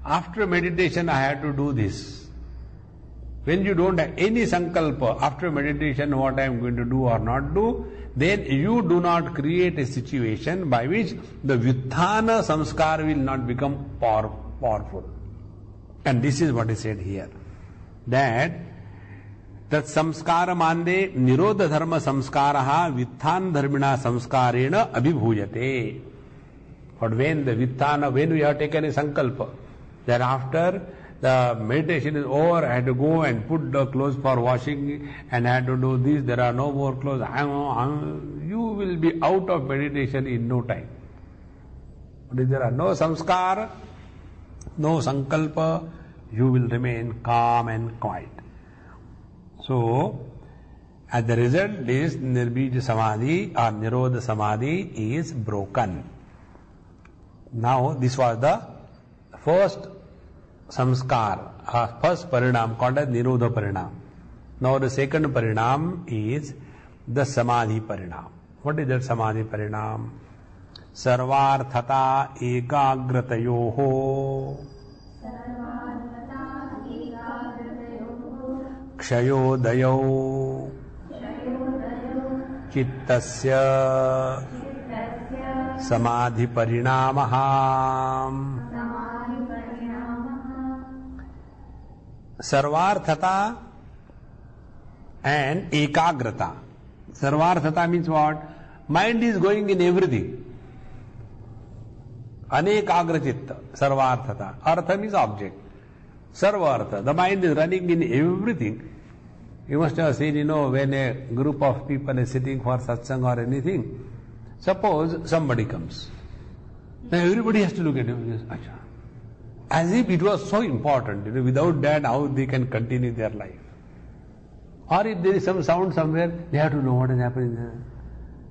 after meditation I have to do this. When you don't have any sankalpa after meditation what I am going to do or not do, then you do not create a situation by which the Vyuthana Samskara will not become powerful. And this is what is said here. That samskara mande nirodha dharma samskaraha Vyuthana dharmina samskarena abhibhujate. But when the Vyuthana, when we have taken a sankalpa, that after the meditation is over, I have to go and put the clothes for washing and I have to do this, there are no more clothes, you will be out of meditation in no time. But if there are no samskara, no sankalpa, you will remain calm and quiet. So, as the result, this Nirbija Samadhi or Nirodha Samadhi is broken. Now, this was the first samskar, first parinam called as Nirodha Parinam. Now the second parinam is the Samadhi Parinam. What is that Samadhi Parinam? Sarvarthata ekagratayoho kshayodayo chittasya Samadhi Parinamaham. Sarvarthata and ekagrata. Sarvarthata means what? Mind is going in everything. Anekagra chitta, sarvarthata. Artha means object. Sarvartha, the mind is running in everything. You must have seen, when a group of people is sitting for satsang or anything, suppose somebody comes. Now everybody has to look at him. As if it was so important, without that how they can continue their life. Or if there is some sound somewhere, they have to know what is happening there.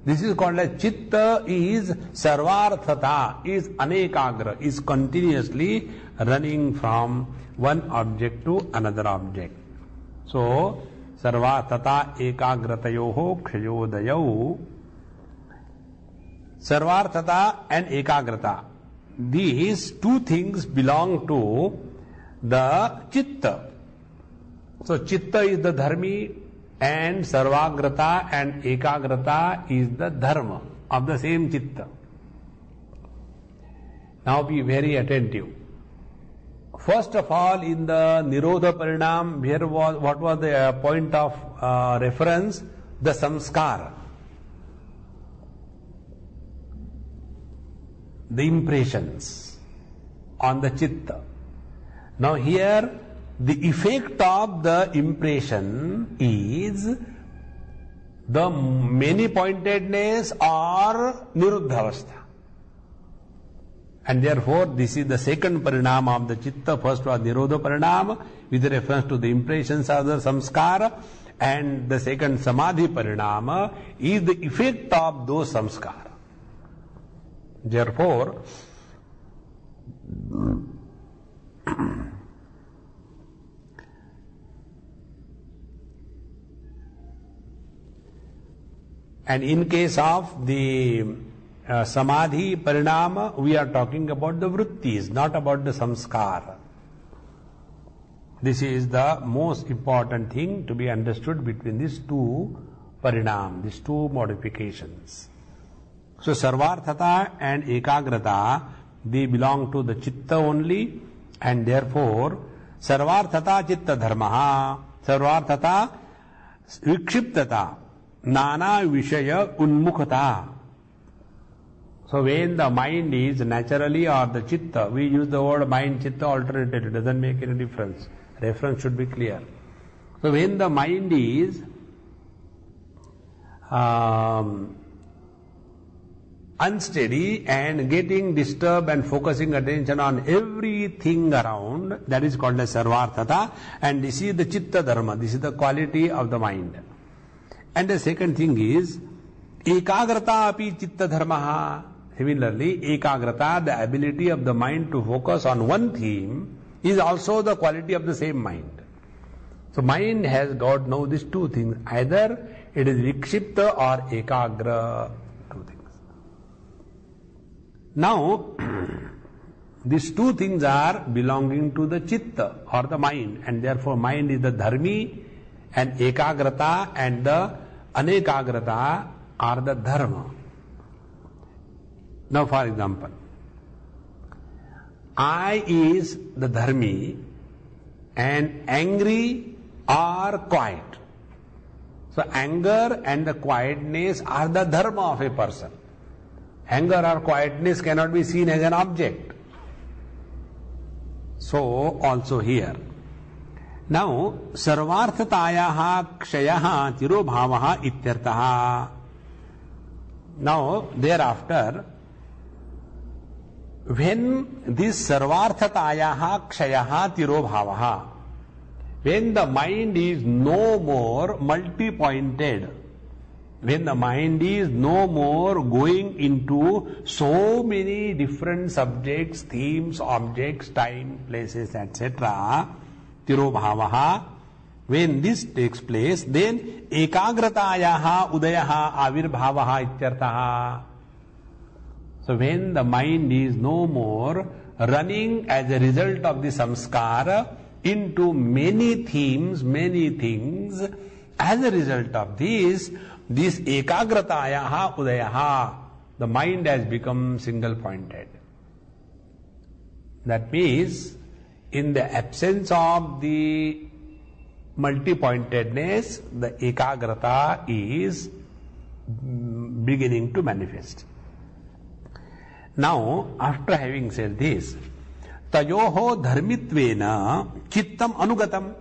This is called as chitta is sarvarthata, is anekagra, is continuously running from one object to another object. So, sarvarthata ekagratayoho kshayodayo. Sarvarthata and ekagrata. These two things belong to the chitta. So chitta is the dharmi and sarvagrata and ekagrata is the dharma of the same chitta. Now be very attentive. First of all, in the Nirodha Parinam, here was what was the point of reference? The samskara. The impressions on the chitta. Now here, the effect of the impression is the many pointedness or niruddhavastha. And therefore, this is the second parinam of the chitta. First was Nirodha Parinam with reference to the impressions of the samskara, and the second Samadhi Parinama is the effect of those samskara. Therefore, and in case of the Samadhi Parinama, we are talking about the vrittis, not about the samskara. This is the most important thing to be understood between these two parinam, these two modifications. So sarvarthata and ekagrata, they belong to the chitta only, and therefore sarvarthata chitta dharmaha, sarvarthata vikshiptata, nana vishaya unmukhata. So when the mind is naturally, or the chitta, we use the word mind, chitta alternatively, it doesn't make any difference. Reference should be clear. So when the mind is unsteady and getting disturbed and focusing attention on everything around, that is called as sarvarthata, and this is the chitta dharma, this is the quality of the mind. And the second thing is ekagrata api chitta dharmaha. Similarly, ekagrata, the ability of the mind to focus on one theme, is also the quality of the same mind. So mind has got now these two things. Either it is vikshipta or ekagra. Two things. Now, these two things are belonging to the chitta or the mind, and therefore mind is the dharmi, and ekagrata and the anekagrata are the dharma. Now, for example, I is the dharmi and angry or quiet. So anger and the quietness are the dharma of a person. Anger or quietness cannot be seen as an object. So also here. Now, sarvarthatayaha kshayaha tirobhavaha ityartaha. Now, thereafter, when this sarvarthatayaha kshayaha tirobhavaha, when the mind is no more multi-pointed, when the mind is no more going into so many different subjects, themes, objects, time, places, etc., tirobhavaha, when this takes place, then ekagratayaha udayaha avirbhavaha ityartaha. So when the mind is no more running as a result of the samskara into many themes, many things, as a result of this ekagratayaha udayaha, the mind has become single pointed. That means, in the absence of the multi-pointedness, the ekagrata is beginning to manifest. Now, after having said this, tayoho dharmitvena chittam anugatam.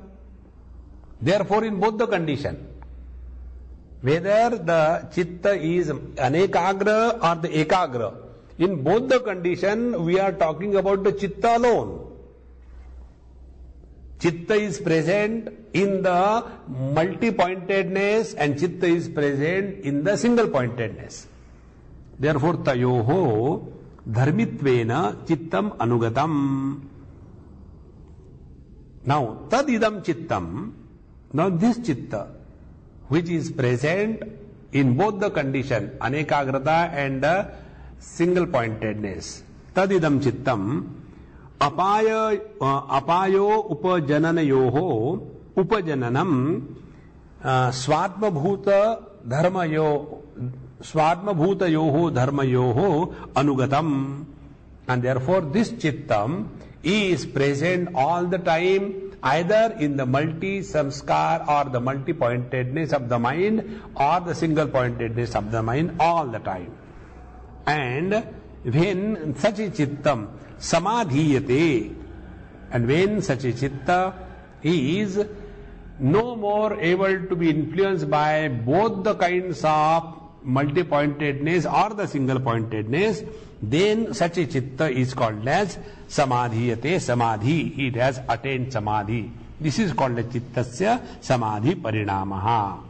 Therefore, in both the condition, whether the chitta is anekagra or the ekagra, in both the condition, we are talking about the chitta alone. Chitta is present in the multi-pointedness and chitta is present in the single-pointedness. Therefore, tayoho dharmitvena chittam anugatam. Now, tadidam chittam, now this chitta, which is present in both the condition, anekagrata and single-pointedness, tadidam chittam, apayo upajananayoho upajananam svatmabhuta yoho dharmayoho anugatam. And therefore this chittam is present all the time, either in the multi-samskar or the multi-pointedness of the mind or the single-pointedness of the mind all the time. And when such a chittam samadhiyate, and when such a chitta is no more able to be influenced by both the kinds of multi-pointedness or the single-pointedness, then such a chitta is called as samadhiyate, samadhi. It has attained samadhi. This is called a chittasya samadhi parinamaha.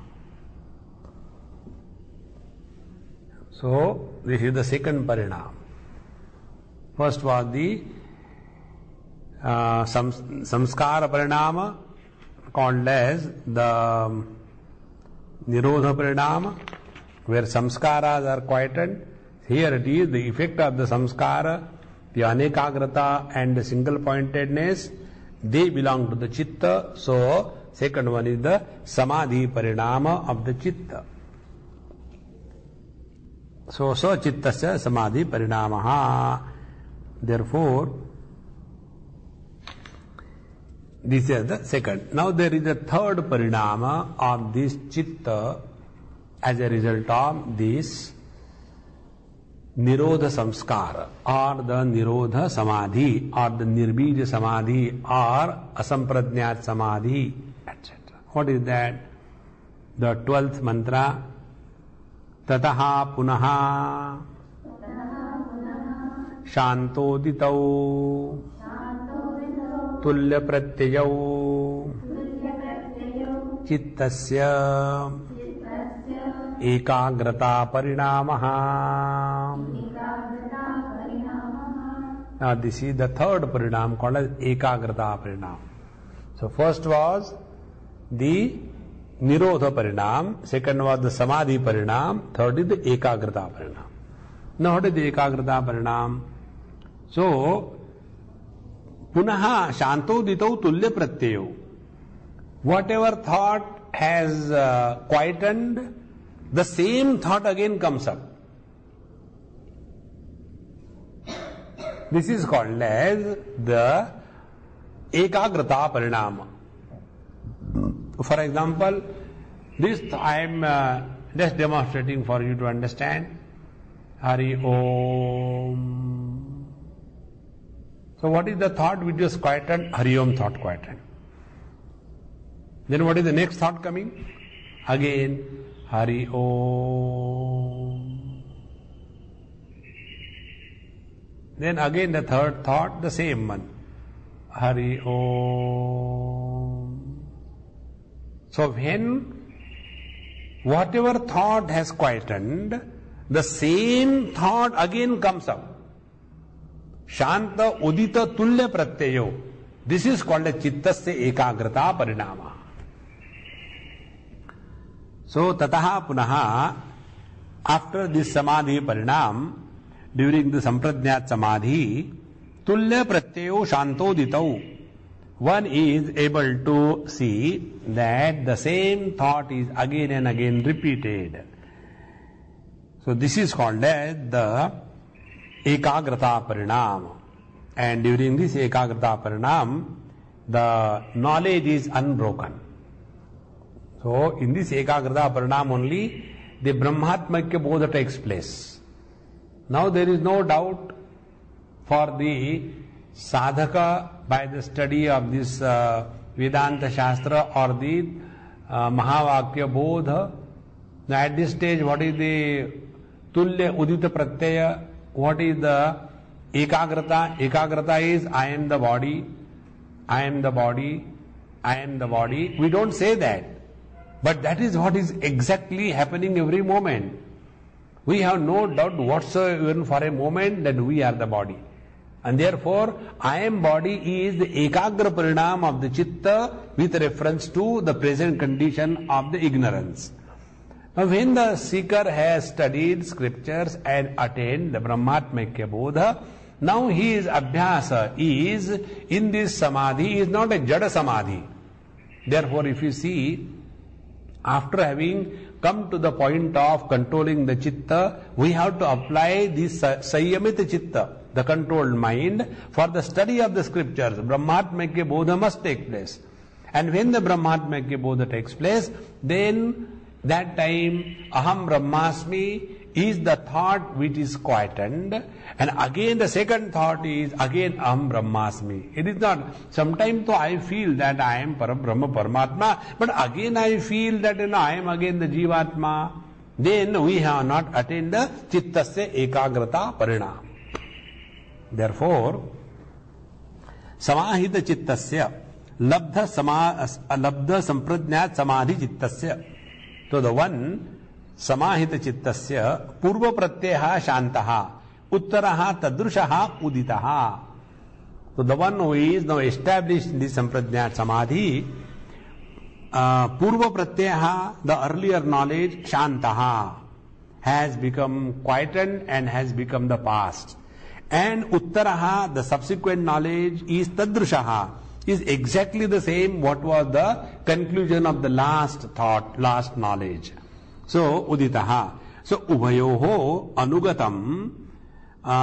So, this is the second parinam. First was the samskara parinama, called as the nirodha parinama, where samskaras are quietened. Here it is the effect of the samskara, the anekagrata and the single pointedness, they belong to the chitta. So, second one is the samadhi parinama of the chitta. So, chittasya samadhi parinamaha. Therefore, this is the second. Now there is a third parinama of this chitta, as a result of this Nirodha Samskar or the Nirodha Samadhi or the Nirbija Samadhi or Asampradnyat Samadhi, etc. What is that? The 12th mantra, Tataha Punaha Shantoditau Tulya Pratyayau Chittasya Ekagrata Parinamaha. Now this is the third parinam called as Ekagrata Parinam. So first was the Nirodha Parinam, second was the Samadhi Parinam, third is the Ekagrata Parinam. Now what is the Ekagrata Parinam? So, Punaha Shantoditau Tulya Pratyayo. Whatever thought has quietened, the same thought again comes up. This is called as the Ekagrata Parinama. For example, this I am just demonstrating for you to understand. Hari Om. So what is the thought which is quietened? Hari Om thought quietened. Then what is the next thought coming? Again, Hari Om. Then again the third thought, the same one. Hari Om. So when whatever thought has quietened, the same thought again comes up. Shanta Udita Tulya Pratyayo. This is called a Chittasya Ekagrata Parinama. So Tataha Punaha, after this Samadhi Parinam, during the Sampradnyat Samadhi, Tulya Pratyayo Shantoditau, one is able to see that the same thought is again and again repeated. So this is called as the Ekagrata Parinam. And during this Ekagrata Parinam, the knowledge is unbroken. So in this Ekagrata Parinam only, the Brahmatmakya Bodha takes place. Now there is no doubt for the sadhaka by the study of this Vedanta Shastra or the Mahavakya Bodha. Now at this stage, what is the Tulya Udita Pratyaya? What is the Ekagrata? Ekagrata is I am the body, I am the body, I am the body. We don't say that. But that is what is exactly happening every moment. We have no doubt whatsoever even for a moment that we are the body. And therefore, I am body is the Ekagra Parinam of the Chitta with reference to the present condition of the ignorance. Now when the seeker has studied scriptures and attained the Brahmatmakya Bodha, now his abhyasa is in this samadhi is not a jada samadhi. Therefore, if you see, after having come to the point of controlling the chitta, we have to apply this Sanyamita chitta, the controlled mind, for the study of the scriptures. Brahmatmakya Bodha must take place. And when the Brahmatmakya Bodha takes place, then that time Aham Brahmasmi is the thought which is quietened, and again the second thought is again Aham Brahmasmi. It is not, sometimes though I feel that I am Parabrahma Paramatma, but again I feel that I am again the Jivatma. Then we have not attained the Chittasya Ekagrata Parinam. Therefore, Samahita Chittasya Labdha Sampradnyat Samadhi Chittasya. So the one Samahita Chittasya Purva Pratyaha Shantaha Uttaraha Tadrushaha Uditaha. So the one who is now established in this Sampradnyat Samadhi, Purva Pratyaha, the earlier knowledge, Shantaha, has become quietened and has become the past. And Uttaraha, the subsequent knowledge, is Tadrushaha, is exactly the same what was the conclusion of the last thought, last knowledge. So, Uditaha. So, Ubhayoho Anugatam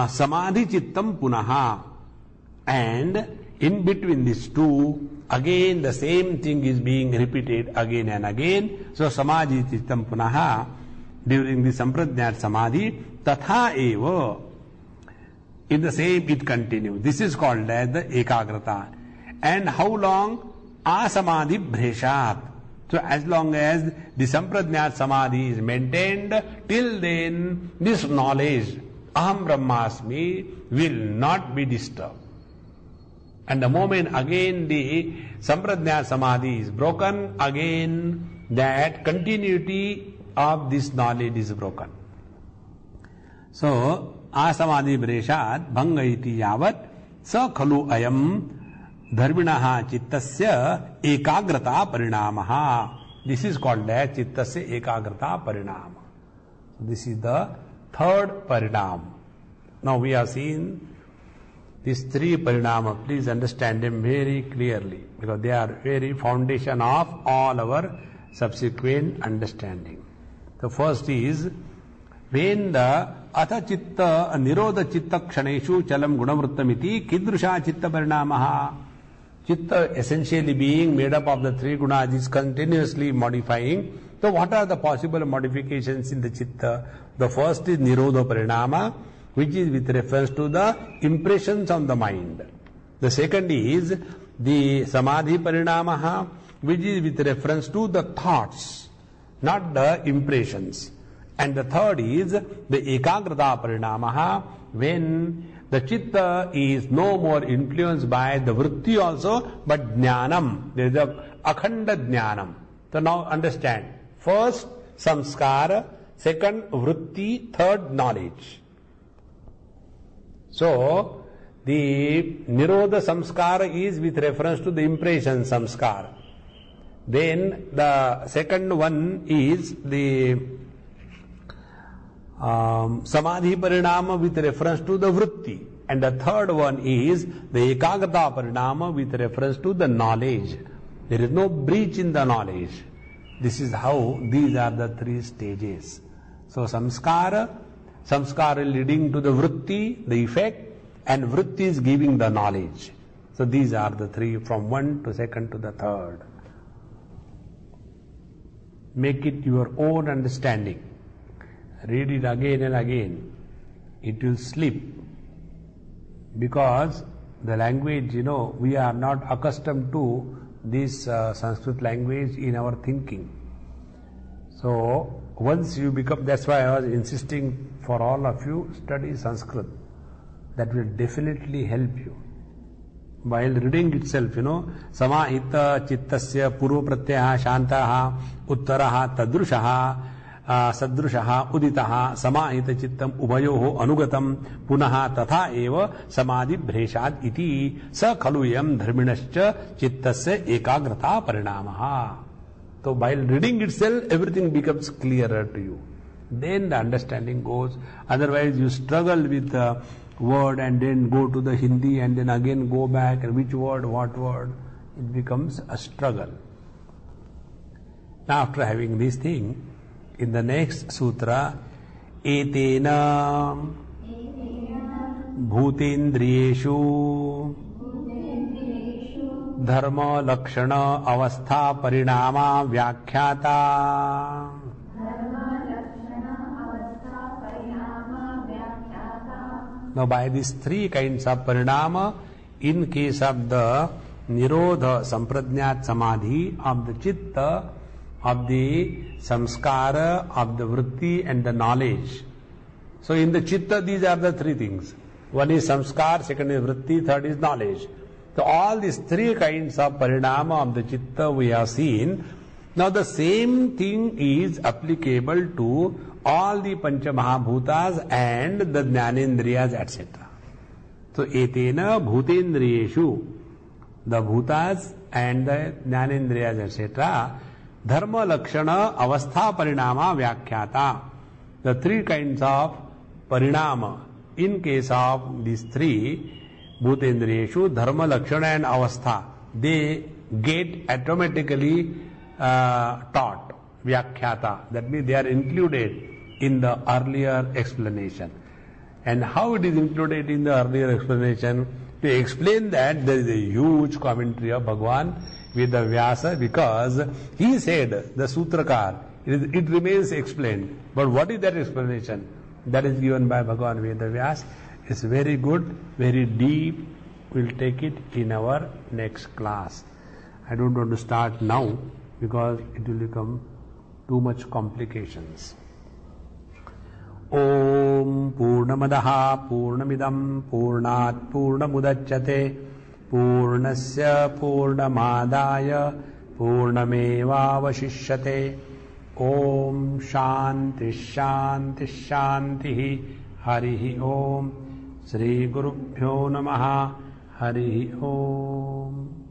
Samadhi Chittam Punaha. And in between these two, again the same thing is being repeated again and again. So, Samadhi Chittam Punaha. during the Sampradnyat Samadhi, Tatha eva. In the same it continues. This is called as the Ekagrata. And how long? Asamadhi Bhreshat. So as long as the Sampradnyat Samadhi is maintained, till then this knowledge, Aham Brahmasmi, will not be disturbed. And the moment again the Sampradnyat Samadhi is broken, again that continuity of this knowledge is broken. So, Asamadhi Bhreshat Bhangaiti Yavat Sa Khalu Ayam Dharminaha Chittasya Ekagrata Parinamaha. This is called as Chittasya Ekagrata Parinama. This is the third Parinam. Now we have seen these three Parinama. Please understand them very clearly, because they are very foundation of all our subsequent understanding. The first is, when the Atha Chitta Nirodha Chitta Kshaneshu Chalam Gunavrittamiti Kidrusha Chitta Parinamaha. Chitta essentially being made up of the three gunas is continuously modifying. So what are the possible modifications in the Chitta? The first is Nirodha Parinama, which is with reference to the impressions on the mind. The second is the Samadhi Parinamaha, which is with reference to the thoughts, not the impressions. And the third is the Ekagrata Parinamaha, when the Chitta is no more influenced by the Vritti also, but Jnanam. There is a Akhanda Jnanam. So now understand. First, Samskara. Second, Vritti. Third, knowledge. So, the Nirodha Samskara is with reference to the impression Samskara. Then the second one is the Samadhi Parinama with reference to the Vritti. And the third one is the Ekagrata Parinama with reference to the knowledge. There is no breach in the knowledge. This is how these are the three stages. So Samskara leading to the Vritti, the effect, and Vritti is giving the knowledge. So these are the three, from one to second to the third. Make it your own understanding. Read it again and again. It will slip. Because the language, we are not accustomed to this Sanskrit language in our thinking. So, once you become, that's why I was insisting for all of you, study Sanskrit. That will definitely help you. While reading itself, Samahita Chittasya Purva Pratyaha Shantaha Uttaraha Tadrushaha Sadrushaha Uditaha Samahita Chittam Ubayoho Anugatam Punaha Tatha Eva Samadhi Bhreshat Iti Sa Khaluyam Dharminascha Chittasya Ekagrata Parinamaha. So while reading itself, everything becomes clearer to you. Then the understanding goes. Otherwise you struggle with the word and then go to the Hindi and then again go back, and which word, what word. It becomes a struggle. Now after having this thing, in the next sutra, Etena Bhutendriyeshu Dharma Lakshana Avastha Parinama Vyakhyata. Now by these three kinds of parinama, in case of the Nirodha Sampradnyat Samadhi, of the Chitta, of the Samskara, of the Vritti and the knowledge. So in the Chitta, these are the three things. One is Samskar, second is Vritti, third is knowledge. So all these three kinds of parinama of the Chitta we have seen. Now the same thing is applicable to all the Pancha Mahabhutas and the Jnanendriyas, etc. So Etena Bhutendriyeshu, the Bhutas and the Jnanendriyas, etc. Dharma Lakshana Avastha Parinama Vyakhyata. The three kinds of parinama. In case of these three, Bhutendriyeshu, Dharma Lakshana and Avastha, they get automatically taught, Vyakhyata. That means they are included in the earlier explanation. And how it is included in the earlier explanation? To explain that, there is a huge commentary of Bhagwan with the Vyasa, because he said, the Sutrakar, It remains explained. But what is that explanation? That is given by Bhagavan Vedavyas. It's very good, very deep. We'll take it in our next class. I don't want to start now because it will become too much complications. Om Purnamadaha Purnamidam Purnat Purnamudachyate Purnasya Purnamadaya Purnamevavashishyate. Om Shanti Shanti Shanti Harihi Om Shri Gurubhyo Namaha Harihi Om.